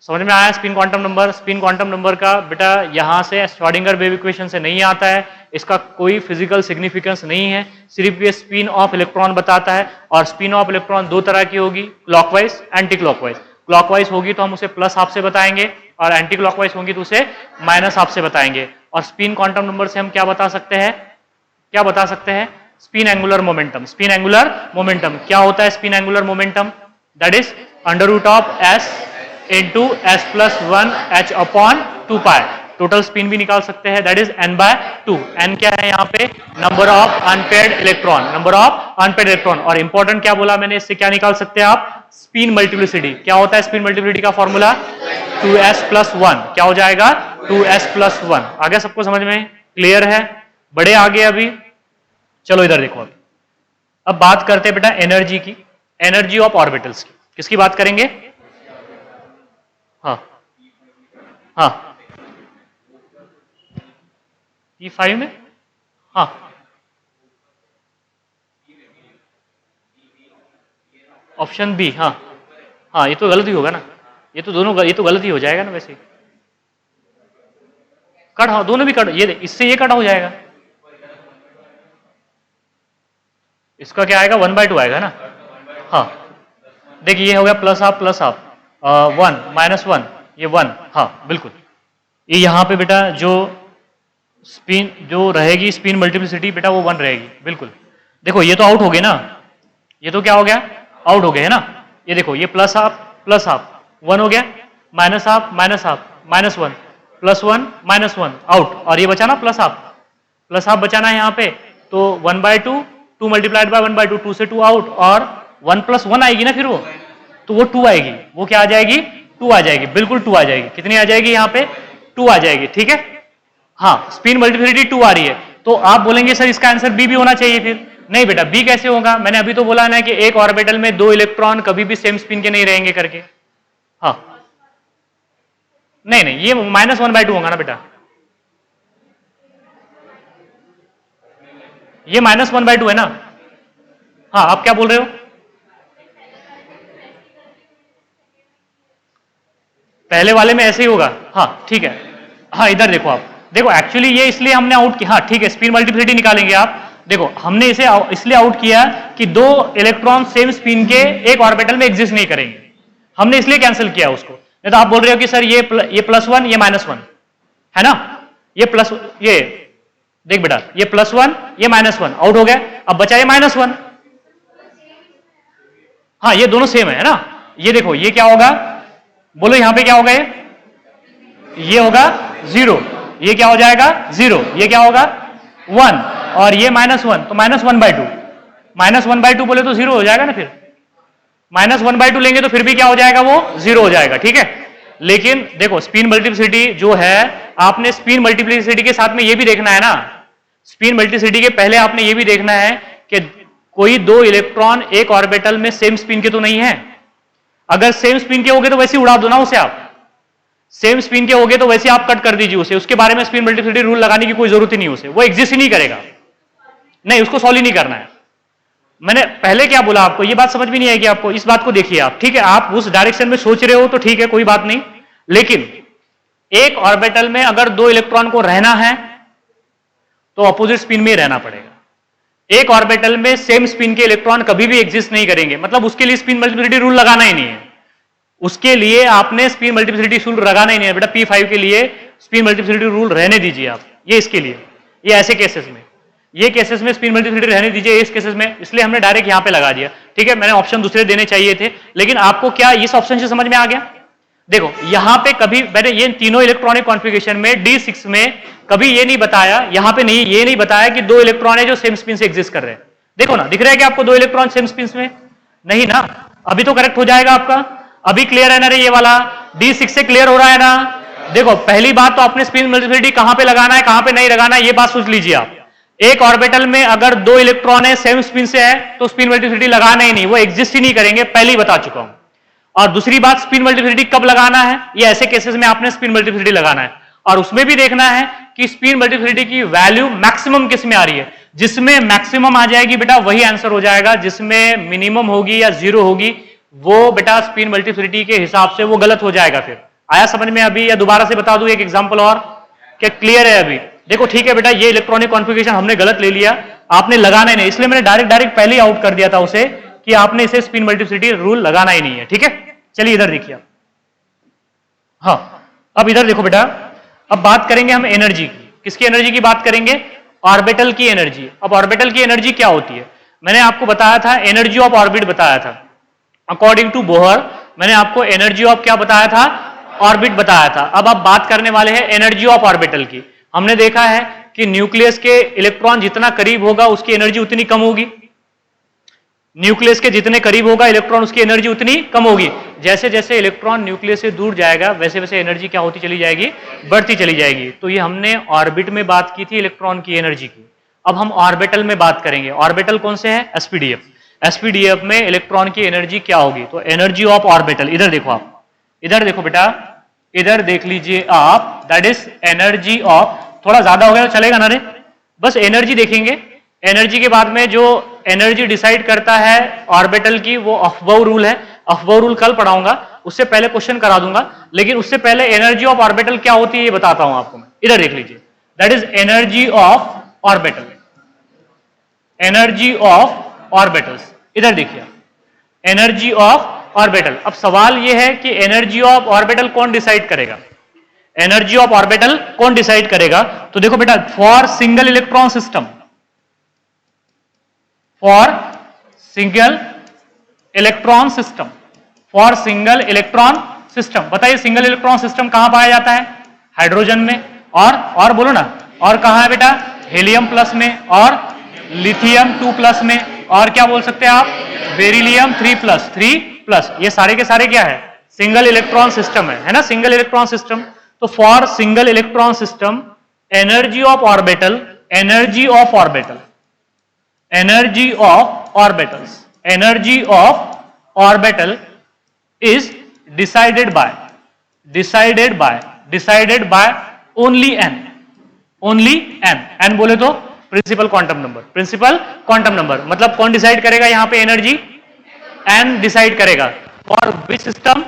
समझ में आया spin quantum number. Spin quantum number का बेटा यहां से श्रोडिंगर वेव इक्वेशन से नहीं आता है, इसका कोई फिजिकल सिग्निफिकेंस नहीं है, सिर्फ ये स्पिन ऑफ इलेक्ट्रॉन बताता है। और स्पिन ऑफ इलेक्ट्रॉन 2 तरह की होगी, क्लॉकवाइज एंटी क्लॉकवाइज। क्लॉकवाइज होगी तो हम उसे प्लस हाफ से बताएंगे, और एंटी क्लॉकवाइज होगी तो उसे माइनस हाफ से बताएंगे। और स्पिन क्वांटम नंबर से हम क्या बता सकते हैं, क्या बता सकते हैं, spin angular momentum. Spin angular momentum क्या होता है, spin angular momentum that is √s into s plus 1 h upon 2 pi। Total spin भी निकाल सकते हैं, दैट इज n/2। n क्या है यहाँ पे, number of unpaired electron, number of unpaired electron. और इंपॉर्टेंट क्या बोला मैंने, इससे क्या निकाल सकते हैं आप, स्पिन मल्टीप्लिसिटी। क्या होता है स्पिन मल्टीप्लिसिटी का फॉर्मूला, 2s plus 1। क्या हो जाएगा, 2s plus 1। आगे सबको समझ में क्लियर है, बड़े आगे अभी। चलो इधर देखो, अब बात करते हैं बेटा एनर्जी की, एनर्जी ऑफ ऑर्बिटल्स की। किसकी बात करेंगे, हाँ हाँ P5 में, हाँ ऑप्शन बी, हाँ हाँ ये तो गलत ही होगा ना, ये तो दोनों, ये तो गलत ही हो जाएगा ना वैसे। कट, हाँ दोनों भी कट, ये इससे ये कट हो जाएगा, इसका क्या आएगा, 1/2 आएगा ना। हाँ देखिए ये हो गया प्लस हाफ 1 -1, ये 1, हाँ बिल्कुल। ये यहाँ पे बेटा जो स्पिन जो रहेगी स्पिन मल्टीप्लिसिटी बेटा वो 1 रहेगी, बिल्कुल। देखो ये तो आउट हो गए ना, ये तो क्या हो गया, आउट हो गए है ना। ये देखो ये प्लस हाफ 1 हो गया, माइनस हाफ -1, +1 -1 आउट, और ये बचा ना प्लस हाफ बचाना है यहाँ पे, तो 1/2 2 मल्टीप्लाइड बाय 1/2, 2 से 2 आउट, और 1 + 1 आएगी ना फिर वो, तो वो 2 आएगी, वो क्या आ जाएगी, 2 आ जाएगी, बिल्कुल 2 आ जाएगी। कितनी आ जाएगी यहाँ पे, 2 आ जाएगी, ठीक है। हाँ स्पिन मल्टीप्लिसिटी 2 आ रही है, तो आप बोलेंगे सर इसका आंसर बी भी होना चाहिए फिर। नहीं बेटा, बी कैसे होगा, मैंने अभी तो बोला ना कि एक ऑर्बिटल में 2 इलेक्ट्रॉन कभी भी सेम स्पिन के नहीं रहेंगे करके। हाँ नहीं ये -1/2 होगा ना बेटा, ये -1/2 है ना। हाँ आप क्या बोल रहे हो, पहले वाले में ऐसे ही होगा, हाँ ठीक है। हाँ इधर देखो आप, देखो एक्चुअली ये इसलिए हमने आउट किया, हाँ ठीक है, स्पिन मल्टीप्लिसिटी निकालेंगे आप। देखो हमने इसे इसलिए आउट किया कि 2 इलेक्ट्रॉन सेम स्पिन के एक ऑर्बिटल में एग्जिस्ट नहीं करेंगे, हमने इसलिए कैंसिल किया उसको। नहीं तो आप बोल रहे हो कि सर ये +1 ये -1 है ना, ये देख बेटा ये +1 ये -1 आउट हो गया, अब बचा ये -1। हाँ ये दोनों सेम है ना। ये देखो ये क्या होगा, बोलो यहां पे क्या होगा, ये होगा 0, ये क्या हो जाएगा 0, ये क्या होगा 1, और ये -1, तो -1/2, -1/2 बोले तो 0 हो जाएगा ना फिर, -1/2 लेंगे तो फिर भी क्या हो जाएगा, वो 0 हो जाएगा, ठीक है। लेकिन देखो स्पिन मल्टीप्लिसिटी जो है, आपने स्पिन मल्टीप्लिसिटी के साथ में ये भी देखना है ना, स्पिन मल्टीप्लिसिटी के पहले आपने ये भी देखना है कि कोई 2 इलेक्ट्रॉन एक ऑर्बिटल में सेम स्पिन के तो नहीं है। अगर सेम स्पिन के होगे तो वैसे ही उड़ा दो ना उसे, आप सेम स्पिन के होगे तो वैसे आप कट कर दीजिए उसे, उसके बारे में स्पिन मल्टीप्लिसिटी रूल लगाने की कोई जरूरत ही नहीं उसे, वो एग्जिस्ट ही नहीं करेगा, नहीं उसको सॉल्व ही नहीं करना है। मैंने पहले क्या बोला आपको, ये बात समझ में नहीं आएगी आपको, इस बात को देखिए आप, ठीक है। आप उस डायरेक्शन में सोच रहे हो तो ठीक है, कोई बात नहीं, लेकिन एक ऑर्बिटल में अगर 2 इलेक्ट्रॉन को रहना है तो अपोजिट स्पिन में ही रहना पड़ेगा। एक ऑर्बिटल में सेम स्पिन के इलेक्ट्रॉन कभी भी एग्जिस्ट नहीं करेंगे, मतलब उसके लिए स्पिन मल्टीप्लिसिटी रूल लगाना ही नहीं है, उसके लिए आपने स्पिन मल्टीप्लिसिटी रूल लगाना ही नहीं है बेटा। P5 के लिए स्पिन मल्टीप्लिसिटी रूल रहने दीजिए आप, ये इसके लिए, ये ऐसे केसेस में, ये केसेस में स्पिन मल्टीप्लिसिटी रहने दीजिए, इस केसेस में, इसलिए हमने डायरेक्ट यहां पे लगा दिया, ठीक है। मैंने ऑप्शन दूसरे देने चाहिए थे, लेकिन आपको क्या इस ऑप्शन से समझ में आ गया। देखो यहां पे कभी मैंने ये तीनों इलेक्ट्रॉनिक कॉन्फ़िगरेशन में D6 में कभी ये नहीं बताया, यहां पे नहीं, ये नहीं बताया कि 2 इलेक्ट्रॉन है जो सेम स्पिन से एग्जिस्ट कर रहे हैं। देखो ना, दिख रहा है कि आपको 2 इलेक्ट्रॉन सेम स्पिन में, नहीं ना, अभी तो करेक्ट हो जाएगा आपका, अभी क्लियर है ना रे, ये वाला D6 से क्लियर हो रहा है ना। देखो पहली बात तो आपने स्पिन मल्टीप्लिसिटी कहां पे लगाना है कहां पे नहीं लगाना है, ये बात सोच लीजिए आप। एक ऑर्बिटल में अगर 2 इलेक्ट्रॉन है सेम स्पिन से है तो स्पिन मल्टीप्लिसिटी लगाना ही नहीं, वो एग्जिस्ट ही नहीं करेंगे, पहले ही बता चुका हूं। और दूसरी बात, स्पिन मल्टीप्लिसिटी कब लगाना है, ये ऐसे केसेस में आपने स्पिन मल्टीप्लिसिटी लगाना है, और उसमें भी देखना है कि स्पिन मल्टीप्लिसिटी की वैल्यू मैक्सिमम किस में आ रही है। जिसमें मैक्सिमम आ जाएगी बेटा वही आंसर हो जाएगा, जिसमें मिनिमम होगी या 0 होगी वो बेटा स्पिन मल्टीप्लिसिटी के हिसाब से वो गलत हो जाएगा। फिर आया समझ में अभी, या दोबारा से बता दूं एक एग्जांपल और, क्या क्लियर है अभी। देखो ठीक है बेटा, ये इलेक्ट्रॉनिक कॉन्फ़िगरेशन हमने गलत ले लिया, आपने लगाना ही नहीं, इसलिए मैंने डायरेक्ट पहले ही आउट कर दिया था उसे कि आपने इसे स्पिन मल्टीप्लिसिटी रूल लगाना ही नहीं है, ठीक है। चलिए इधर देखिए, हाँ अब इधर देखो बेटा, अब बात करेंगे हम एनर्जी की। किसकी एनर्जी की बात करेंगे, ऑर्बिटल की एनर्जी। अब ऑर्बिटल की एनर्जी क्या होती है, मैंने आपको बताया था एनर्जी ऑफ ऑर्बिट बताया था, अकॉर्डिंग टू बोहर मैंने आपको एनर्जी ऑफ क्या बताया था, ऑर्बिट बताया था। अब आप बात करने वाले हैं एनर्जी ऑफ ऑर्बिटल की। हमने देखा है कि न्यूक्लियस के इलेक्ट्रॉन जितना करीब होगा उसकी एनर्जी उतनी कम होगी, न्यूक्लियस के जितने करीब होगा इलेक्ट्रॉन उसकी एनर्जी उतनी कम होगी। जैसे जैसे इलेक्ट्रॉन न्यूक्लियस से दूर जाएगा वैसे वैसे एनर्जी क्या होती चली जाएगी, बढ़ती चली जाएगी। तो ये हमने ऑर्बिट में बात की थी इलेक्ट्रॉन की एनर्जी की। अब हम ऑर्बिटल में बात करेंगे। ऑर्बिटल कौन से हैं, एसपीडीएफ। एसपीडीएफ में इलेक्ट्रॉन की एनर्जी क्या होगी, तो एनर्जी ऑफ ऑर्बिटल, इधर देखो आप, इधर देखो बेटा, इधर देख लीजिए आप, दैट इज एनर्जी ऑफ, थोड़ा ज्यादा हो गया तो चलेगा ना रे, बस एनर्जी देखेंगे। एनर्जी के बाद में जो एनर्जी डिसाइड करता है ऑर्बिटल की वो अफबाउ रूल है। अफबाउ रूल कल पढ़ाऊंगा, उससे पहले क्वेश्चन करा दूंगा, लेकिन उससे पहले एनर्जी ऑफ ऑर्बिटल क्या होती है ये बताता हूं आपको मैं। इधर देख लीजिए, that is energy of orbital, energy of orbitals. इधर देखिए, एनर्जी ऑफ ऑर्बिटल। अब सवाल यह है कि एनर्जी ऑफ ऑर्बिटल कौन डिसाइड करेगा, एनर्जी ऑफ ऑर्बिटल कौन डिसाइड करेगा? तो देखो बेटा, for single electron system, for single electron system, for single electron system, बताइए सिंगल इलेक्ट्रॉन सिस्टम कहां पाया जाता है? हाइड्रोजन में, और बोलो ना, और कहां है बेटा? हीलियम प्लस में, और लिथियम 2 प्लस में, और क्या बोल सकते हैं आप? Beryllium 3 plus. ये सारे के सारे क्या है? सिंगल इलेक्ट्रॉन सिस्टम है ना, सिंगल इलेक्ट्रॉन सिस्टम। तो for single electron system energy of orbital, energy of orbital, energy of orbitals, energy of orbital is decided by only n बोले तो principal quantum number, principal quantum number. मतलब कौन decide करेगा यहां पे energy? n decide करेगा। For which system?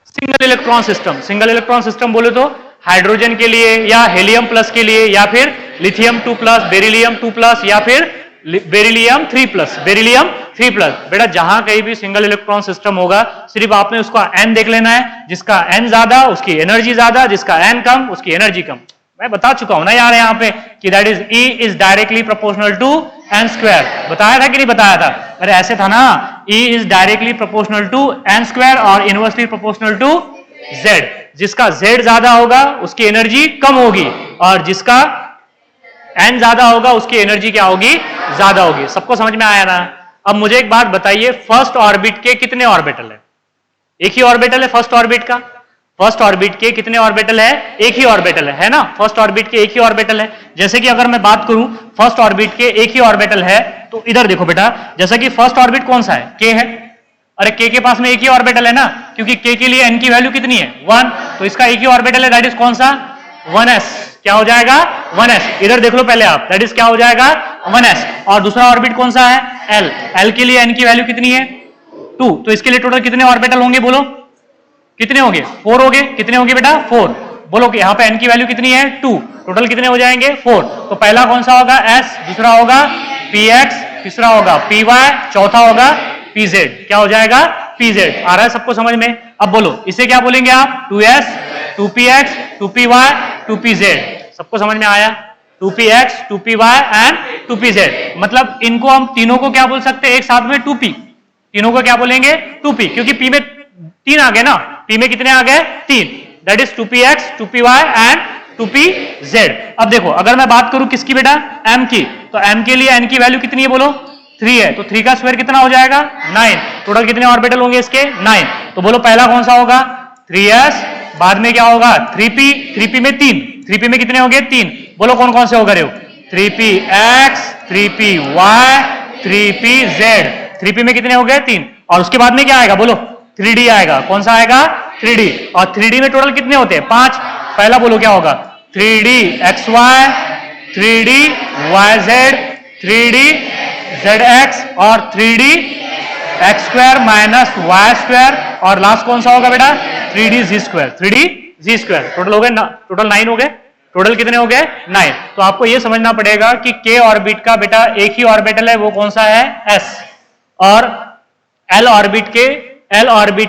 Single electron system. Single electron system बोले तो हाइड्रोजन के लिए, या हेलियम प्लस के लिए, या फिर लिथियम 2 प्लस, बेरिलियम 2 प्लस, या फिर बेरिलियम 3 प्लस, बेरिलियम 3 प्लस। बेटा जहां कहीं भी सिंगल इलेक्ट्रॉन सिस्टम होगा, सिर्फ आपने उसका n देख लेना है, जिसका n ज्यादा उसकी एनर्जी ज्यादा, जिसका n कम उसकी एनर्जी कम। मैं बता चुका हूं ना यार यहाँ पे कि that is E is directly proportional to n square. बताया था कि नहीं बताया था? अरे ऐसे था ना, E is directly proportional to n square और इनवर्सली प्रोपोर्शनल टू z। जिसका z ज्यादा होगा उसकी एनर्जी कम होगी, और जिसका n ज्यादा होगा उसकी एनर्जी क्या होगी? ज्यादा होगी। सबको समझ में आया ना? अब मुझे एक बात बताइए, फर्स्ट ऑर्बिट के कितने ऑर्बिटल है? एक ही ऑर्बिटल है फर्स्ट ऑर्बिट का। फर्स्ट ऑर्बिट के कितने ऑर्बिटल है? एक ही ऑर्बिटल है ना, फर्स्ट ऑर्बिट के एक ही ऑर्बिटल है। जैसे कि अगर मैं बात करूं फर्स्ट ऑर्बिट के एक ही ऑर्बिटल है, तो इधर देखो बेटा, जैसा कि फर्स्ट ऑर्बिट कौन सा है? के है। अरे के पास में एक ही ऑर्बिटल है ना, क्योंकि के के लिए n की वैल्यू कितनी है? 1। तो इसका एक ही ऑर्बिटल है, दैट इज कौन सा? 1s। क्या हो जाएगा? 1s। इधर देख लो पहले आप, दैट इज क्या हो जाएगा? 1s। और दूसरा ऑर्बिट कौन सा है? l। l के लिए n की वैल्यू कितनी है? 2। तो इसके लिए टोटल कितने ऑर्बिटल होंगे? बोलो कितने होंगे? 4 होंगे। कितने होंगे बेटा? 4। बोलो कि यहाँ पे n की वैल्यू कितनी है? 2। टोटल कितने हो जाएंगे? 4। तो पहला कौन सा होगा? s, दूसरा होगा px, तीसरा होगा py, चौथा होगा pz। क्या हो जाएगा? pz। आ रहा है सबको समझ में? अब बोलो इसे क्या बोलेंगे आप? 2s, 2px, 2py, 2pz। सबको समझ में आया? 2px, 2py and 2pz। मतलब इनको हम तीनों को क्या बोल सकते हैं एक साथ में? 2p। तीनों को क्या बोलेंगे? 2p, क्योंकि p में 3 आ गए ना। p में कितने आ गए? 3। That is 2px, 2py and 2pz। अब देखो अगर मैं बात करूं किसकी बेटा? m की, तो m के लिए n की वैल्यू कितनी है? बोलो 3 है। तो 3 का स्क्वायर कितना हो जाएगा? 9। टोटल कितने ऑर्बिटल होंगे इसके? 9। तो बोलो पहला कौन सा होगा? 3s। बाद में क्या होगा? 3p। 3p में 3। 3p में कितने होंगे? 3। बोलो कौन कौन से होगा? 3px, 3py, 3pz। 3p में कितने हो गए? 3। और उसके बाद में क्या आएगा? बोलो 3d आएगा। कौन सा आएगा? 3d। और 3d में टोटल कितने होते हैं? 5। पहला बोलो क्या होगा? 3d xy, 3d yz, 3d zx और 3d x square minus Y square. और लास्ट कौन सा होगा बेटा? 3d z square. 3d z square. Total हो गए टोटल 9 हो गए। टोटल कितने हो गए? 9। तो आपको ये समझना पड़ेगा कि k ऑर्बिट का बेटा एक ही ऑर्बिटल है, वो कौन सा है? s। और l ऑर्बिट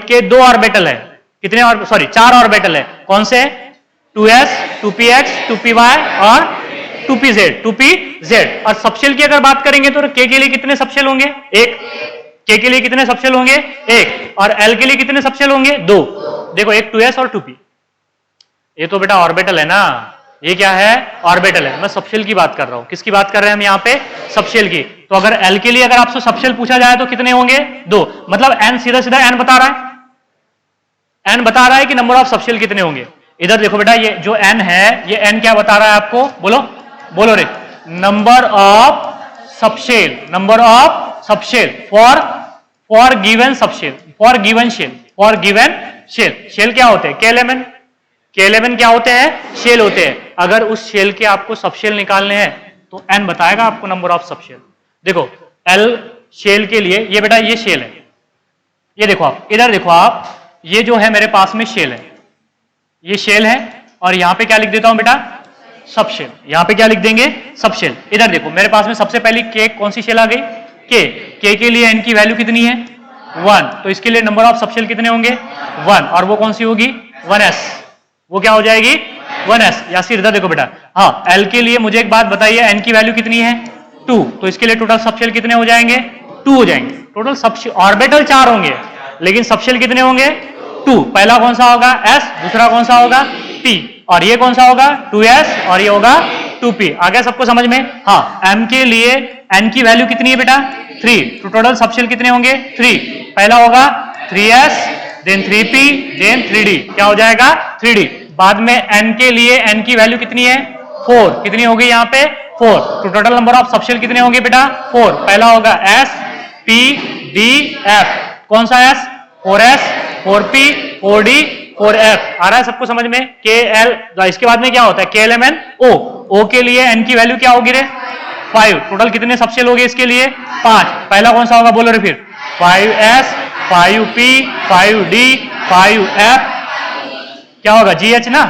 के 2 ऑर्बिटल है। कितने? सॉरी 4 ऑर्बिटल है। कौन से? 2s, 2px, 2py और 2pz। और सबशेल की अगर बात करेंगे तो k के लिए कितने सबशेल होंगे? 1। k के लिए कितने सबशेल होंगे? 1। और l के लिए कितने सबशेल होंगे? 2। देखो एक 2s और 2p। ये तो बेटा ऑर्बिटल है ना, ये क्या है? ऑर्बिटल है। मैं सबशेल की बात कर रहा हूं। किसकी बात कर रहे हैं हम यहाँ पे? सबशेल की। तो अगर l के लिए अगर आपसे सबशेल पूछा जाए तो कितने होंगे? 2। मतलब n सीधा सीधा n बता रहा है, n बता रहा है कि नंबर ऑफ सबशेल कितने होंगे। इधर देखो बेटा, ये जो n है, ये n क्या बता रहा है आपको? बोलो रे, number of subshell, number of subshell for given subshell, for given shell, for given shell. Shell क्या होते हैं? K11 क्या होते हैं? शेल होते हैं। अगर उस शेल के आपको सबशेल निकालने हैं तो n बताएगा आपको नंबर ऑफ सबशेल। देखो L शेल के लिए, ये बेटा ये शेल है, ये देखो आप, इधर देखो आप, ये जो है मेरे पास में शेल है, ये शेल है। और यहां पे क्या लिख देता हूं बेटा? सबशेल। यहां पे क्या लिख देंगे? सबशेल। इधर देखो मेरे पास में सबसे पहली K कौन सी शेल आ गई? K के लिए n की वैल्यू कितनी है? 1, तो इसके लिए नंबर ऑफ सबशेल कितने होंगे 1, और वो कौन सी होगी 1s, वो क्या हो जाएगी 1s। यासिर इधर देखो बेटा, हाँ L के लिए मुझे एक बात बताइए, N की वैल्यू कितनी है 2, तो इसके लिए टोटल सबशेल कितने हो जाएंगे 2 हो जाएंगे। टोटल सबशेल ऑर्बिटल 4 होंगे लेकिन सबशेल कितने होंगे 2। पहला कौन सा होगा S, दूसरा कौन सा होगा P, और ये कौन सा होगा 2s और ये होगा 2p। आ गया सबको समझ में? हाँ, M के लिए N की वैल्यू कितनी है बेटा 3, तो टोटल सबशेल कितने होंगे 3। पहला होगा 3s, then 3p, then 3d, क्या हो जाएगा 3d। बाद में N के लिए N की वैल्यू कितनी है 4, कितनी होगी यहाँ पे 4, तो टोटल नंबर ऑफ सबशेल कितने होंगे बेटा 4। पहला होगा S, P, D, F, कौन सा S 4s, 4p, 4d, 4f। आ रहा है सबको समझ में? KL, इसके बाद में क्या होता है KLMN O, O के लिए N की वैल्यू क्या होगी रे 5। टोटल कितने सबशेल हो गए इसके लिए 5। पहला कौन सा होगा बोलो रे फिर 5s, 5p, 5d, 5f, क्या होगा GH ना,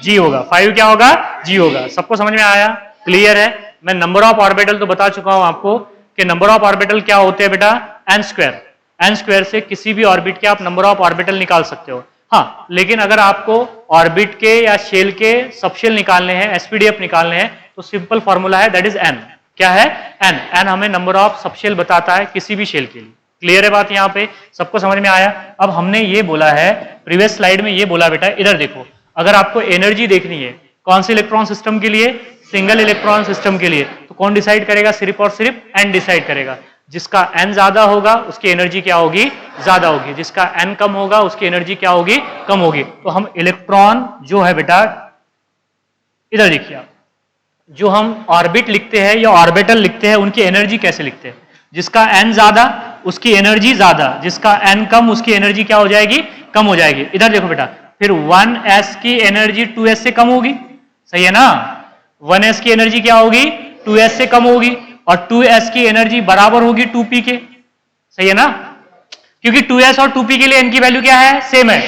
G होगा, 5 क्या होगा G होगा। सबको समझ में आया? क्लियर है? मैं नंबर ऑफ ऑर्बिटल तो बता चुका हूं आपको कि नंबर ऑफ ऑर्बिटल क्या होते हैं बेटा n स्क्वायर। n स्क्वायर से किसी भी ऑर्बिट के आप नंबर ऑफ ऑर्बिटल निकाल सकते हो। हाँ, लेकिन अगर आपको ऑर्बिट के या शेल के सबशेल निकालने हैं, एसपीडीएफ निकालने हैं, तो सिंपल फॉर्मूला है दैट इज n। क्या है n? n हमें नंबर ऑफ सबशेल बताता है किसी भी शेल के लिए। क्लियर है बात? यहाँ पे सबको समझ में आया? अब हमने ये बोला है, प्रीवियस स्लाइड में ये बोला बेटा, इधर देखो, अगर आपको एनर्जी देखनी है कौन से इलेक्ट्रॉन सिस्टम के लिए, सिंगल इलेक्ट्रॉन सिस्टम के लिए, तो कौन डिसाइड करेगा? सिर्फ और सिर्फ n डिसाइड करेगा। जिसका n ज्यादा होगा उसकी एनर्जी क्या होगी? ज्यादा होगी। जिसका n कम होगा उसकी एनर्जी क्या होगी? कम होगी। तो हम इलेक्ट्रॉन जो है बेटा, इधर देखिए आप, जो हम ऑर्बिट लिखते हैं या ऑर्बिटल लिखते हैं उनकी एनर्जी कैसे लिखते हैं? जिसका n ज्यादा उसकी एनर्जी ज्यादा, जिसका n कम उसकी एनर्जी क्या हो जाएगी? कम हो जाएगी। इधर देखो बेटा, फिर 1s की एनर्जी 2s से कम होगी, सही है ना? 1s की एनर्जी क्या होगी? 2s से कम होगी, और 2s की एनर्जी बराबर होगी 2p के, सही है ना? क्योंकि 2s और 2p के लिए n की वैल्यू क्या है? सेम है।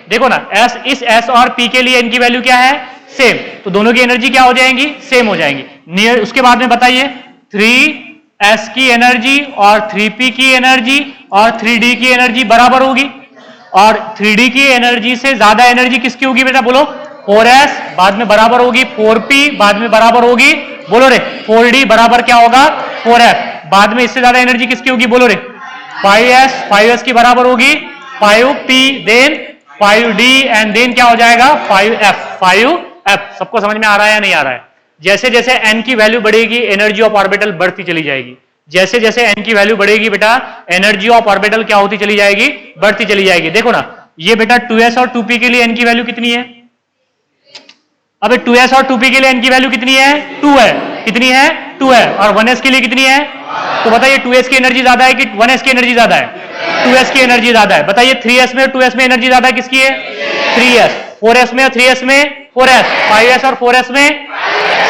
देखो ना, s इस s और p के लिए n की वैल्यू क्या है? सेम। तो दोनों की एनर्जी क्या हो जाएंगी? सेम हो जाएंगी। नियर उसके बाद में बताइए, 3s की एनर्जी और 3p की एनर्जी और 3d की एनर्जी बराबर होगी, और 3d की एनर्जी से ज्यादा एनर्जी किसकी होगी बेटा बोलो? 4s, बाद में बराबर होगी 4p, बाद में बराबर होगी बोलो रे 4d, बराबर क्या होगा? 4f। बाद में इससे ज्यादा एनर्जी किसकी होगी बोलो रे? 5s, 5s की बराबर होगी 5p, then 5d, and then क्या हो जाएगा? 5f, 5f। सबको समझ में आ रहा है या नहीं आ रहा है? जैसे जैसे n की वैल्यू बढ़ेगी एनर्जी ऑफ ऑर्बिटल बढ़ती चली जाएगी। जैसे जैसे n की वैल्यू बढ़ेगी बेटा, एनर्जी ऑफ ऑर्बिटल क्या होती चली जाएगी? बढ़ती चली जाएगी। देखो ना, ये बेटा 2s और 2p के लिए n की वैल्यू कितनी है? अबे 2s और 2p के लिए n की वैल्यू कितनी है? 2 है। कितनी है? 2 है। और 1s के लिए कितनी है? तो बताइए 2s की एनर्जी ज्यादा है कि 1s की एनर्जी ज्यादा है? 2s की एनर्जी ज्यादा है। बताइए 3s में और 2s में एनर्जी ज्यादा किसकी है? 3s। 4s में और 3s में 4s। 5s और 4s में,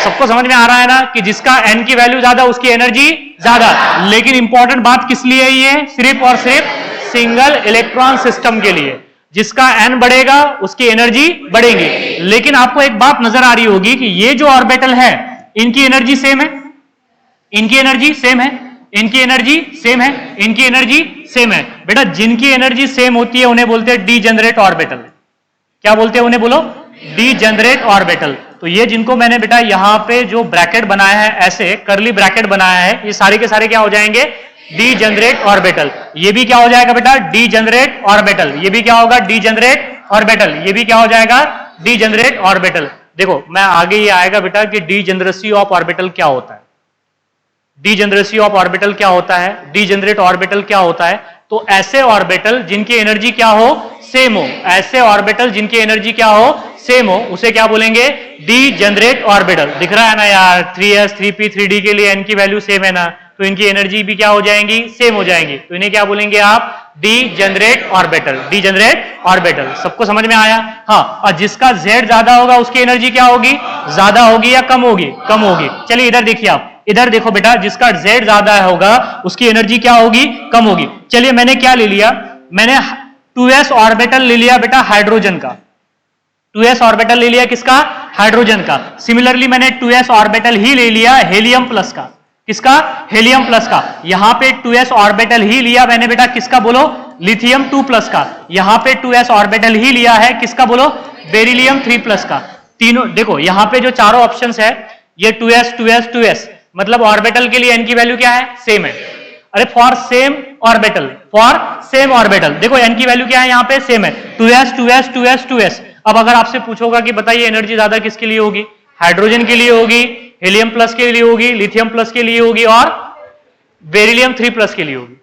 सबको समझ में आ रहा है ना कि जिसका n की वैल्यू ज्यादा उसकी एनर्जी ज्यादा। लेकिन इंपॉर्टेंट बात किस लिए है ये? सिर्फ और सिर्फ सिंगल इलेक्ट्रॉन सिस्टम के लिए। जिसका n बढ़ेगा उसकी एनर्जी बढ़ेगी। लेकिन आपको एक बात नजर आ रही होगी कि ये जो ऑर्बिटल है इनकी एनर्जी सेम है, इनकी एनर्जी सेम है, इनकी एनर्जी सेम है, इनकी एनर्जी सेम है। बेटा जिनकी एनर्जी सेम होती है उन्हें बोलते हैं डीजेनरेट ऑर्बिटल। क्या बोलते हैं उन्हें बोलो? Degenerate orbital. तो ये जिनको मैंने बेटा यहां पे जो ब्रैकेट बनाया है, ऐसे करली ब्रैकेट बनाया है, ये सारे के सारे क्या हो जाएंगे? Degenerate orbital. ये भी क्या हो जाएगा बेटा? Degenerate orbital. ये भी क्या होगा? Degenerate orbital. ये भी क्या हो जाएगा? Degenerate orbital. देखो मैं आगे ये आएगा बेटा कि डीजेनरेसी ऑफ ऑर्बिटल क्या होता है, डीजेनरेसी ऑफ ऑर्बिटल क्या होता है, डीजेनरेट ऑर्बिटल क्या होता है। तो ऐसे ऑर्बिटल जिनकी एनर्जी क्या हो? सेम हो। ऐसे ऑर्बिटल जिनकी एनर्जी क्या हो? सेम हो, उसे क्या बोलेंगे? Degenerate orbital. दिख रहा है ना यार, 3s, 3p, 3d के लिए n की वैल्यू सेम है ना, तो इनकी एनर्जी भी क्या हो जाएंगी? सेम हो जाएंगी। तो इन्हें क्या बोलेंगे आप? Degenerate orbital. Degenerate orbital. सबको समझ में आया? हाँ। और जिसका z ज्यादा होगा उसकी एनर्जी क्या होगी? ज्यादा होगी या कम होगी? कम होगी। चलिए इधर देखिए आप, इधर देखो बेटा, जिसका z ज्यादा होगा उसकी एनर्जी क्या होगी? कम होगी। चलिए मैंने क्या ले लिया? मैंने 2s ऑर्बिटल ले लिया बेटा हाइड्रोजन का। 2s ऑर्बिटल ले लिया किसका? हाइड्रोजन का। सिमिलरली मैंने 2s ऑर्बिटल ही ले लिया हेलियम प्लस का। किसका? हेलियम प्लस का। यहां पे 2s ऑर्बिटल ही लिया मैंने बेटा, किसका बोलो? लिथियम 2 प्लस का। यहां पे 2s ऑर्बिटल ही लिया है, किसका बोलो? बेरिलियम 3 प्लस का। तीनों देखो, यहां पे जो चारों ऑप्शंस है, ये 2s 2s 2s, मतलब ऑर्बिटल के लिए n की वैल्यू क्या है? सेम है। अरे for same orbital, for same orbital, देखो n की वैल्यू क्या है? यहां पे सेम है, 2s 2s 2s 2s। अब अगर आपसे पूछोगा कि बताइए एनर्जी ज्यादा किसके लिए होगी? हाइड्रोजन के लिए होगी, हेलियम प्लस के लिए होगी, लिथियम प्लस के लिए होगी और बेरिलियम 3 प्लस के लिए होगी।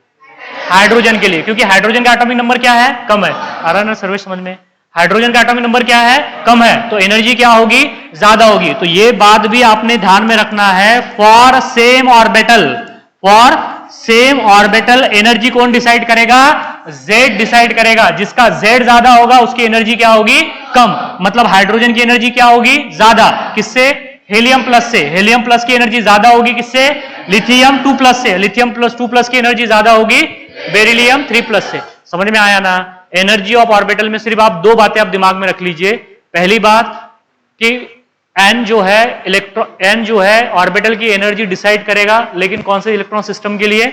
हाइड्रोजन के लिए, क्योंकि हाइड्रोजन का एटॉमिक नंबर क्या है? कम है। आ रहा है ना सर्वे समझ में? हाइड्रोजन का एटॉमिक नंबर क्या है? कम है, तो एनर्जी क्या होगी? ज्यादा होगी। तो ये बात भी आपने ध्यान में रखना है, for same orbital, for same orbital energy कौन डिसाइड करेगा? Z डिसाइड करेगा। जिसका Z ज्यादा होगा उसकी एनर्जी क्या होगी? कम। मतलब हाइड्रोजन की एनर्जी क्या होगी? ज्यादा। किससे? हेलियम प्लस से। हेलियम प्लस की एनर्जी ज्यादा होगी किससे? लिथियम 2 प्लस से। लिथियम प्लस 2 प्लस की एनर्जी ज्यादा होगी बेरिलियम 3 प्लस से। समझ में आया ना? एनर्जी ऑफ ऑर्बिटल में सिर्फ आप दो बातें आप दिमाग में रख लीजिए। पहली बात कि n जो है ऑर्बिटल की एनर्जी डिसाइड करेगा, लेकिन कौन से इलेक्ट्रॉन सिस्टम के लिए?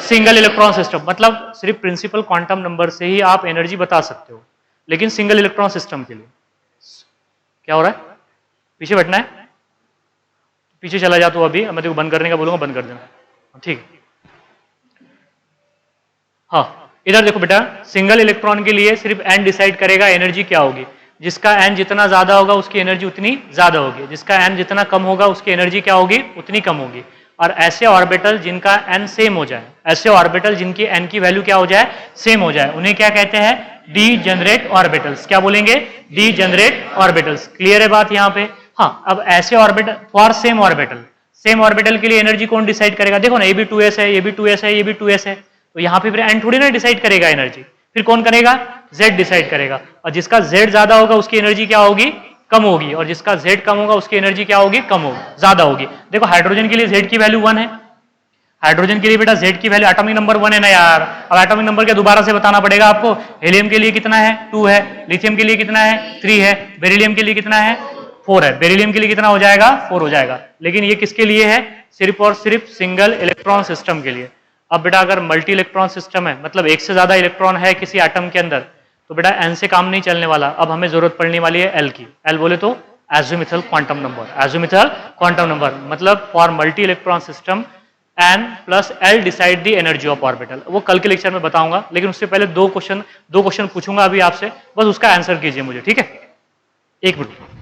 Single electron system. मतलब सिर्फ प्रिंसिपल क्वांटम नंबर से ही आप एनर्जी बता सकते हो, लेकिन सिंगल इलेक्ट्रॉन सिस्टम के लिए। क्या हो रहा है? पीछे बैठना है? पीछे चला जा, तो अभी मैं तेको बंद करने का बोलूंगा, बंद कर देना, ठीक। हाँ, इधर देखो बेटा, सिंगल इलेक्ट्रॉन के लिए सिर्फ n डिसाइड करेगा एनर्जी क्या होगी। जिसका n जितना ज्यादा होगा उसकी एनर्जी उतनी ज्यादा होगी, जिसका n जितना कम होगा उसकी एनर्जी क्या होगी? उतनी कम होगी। और ऐसे ऑर्बिटल जिनका n सेम हो जाए, ऐसे ऑर्बिटल जिनकी n की वैल्यू क्या हो जाए? सेम हो जाए, उन्हें क्या कहते हैं? Degenerate orbitals. क्या बोलेंगे? Degenerate orbitals. क्लियर है बात यहाँ पे? हाँ, अब ऐसे orbital, for same orbital, same orbital के लिए एनर्जी कौन डिसाइड करेगा? देखो ना, ये भी 2s है, ये भी 2s है, ये भी 2s है, तो यहाँ पे फिर n थोड़ी ना डिसाइड करेगा एनर्जी, फिर कौन करेगा? Z डिसाइड करेगा। और जिसका Z ज्यादा होगा उसकी एनर्जी क्या होगी? कम होगी। और जिसका Z कम होगा उसकी एनर्जी क्या होगी? कम होगी, ज्यादा होगी। देखो, हाइड्रोजन के लिए Z की वैल्यू 1 है। हाइड्रोजन के लिए बेटा Z की वैल्यू, एटॉमिक नंबर 1 है ना यार। अब एटॉमिक नंबर क्या दोबारा से बताना पड़ेगा आपको? हेलियम के लिए कितना है? 2 है। लिथियम के लिए कितना है? 3 है। बेरिलियम के लिए कितना है? 4 है। बेरिलियम के लिए कितना हो जाएगा? 4 हो जाएगा। लेकिन ये किसके लिए है? सिर्फ और सिर्फ सिंगल इलेक्ट्रॉन सिस्टम के लिए। अब बेटा अगर मल्टी इलेक्ट्रॉन सिस्टम है, मतलब एक से ज्यादा इलेक्ट्रॉन है किसी एटम के अंदर, तो बेटा n से काम नहीं चलने वाला। अब हमें जरूरत पड़ने वाली है l की। l बोले तो azimuthal quantum number. Azimuthal quantum number मतलब for multi electron system n plus l decide the energy of orbital. वो कल के लेक्चर में बताऊंगा, लेकिन उससे पहले दो क्वेश्चन पूछूंगा अभी आपसे, बस उसका आंसर कीजिए मुझे, ठीक है? एक मिनट।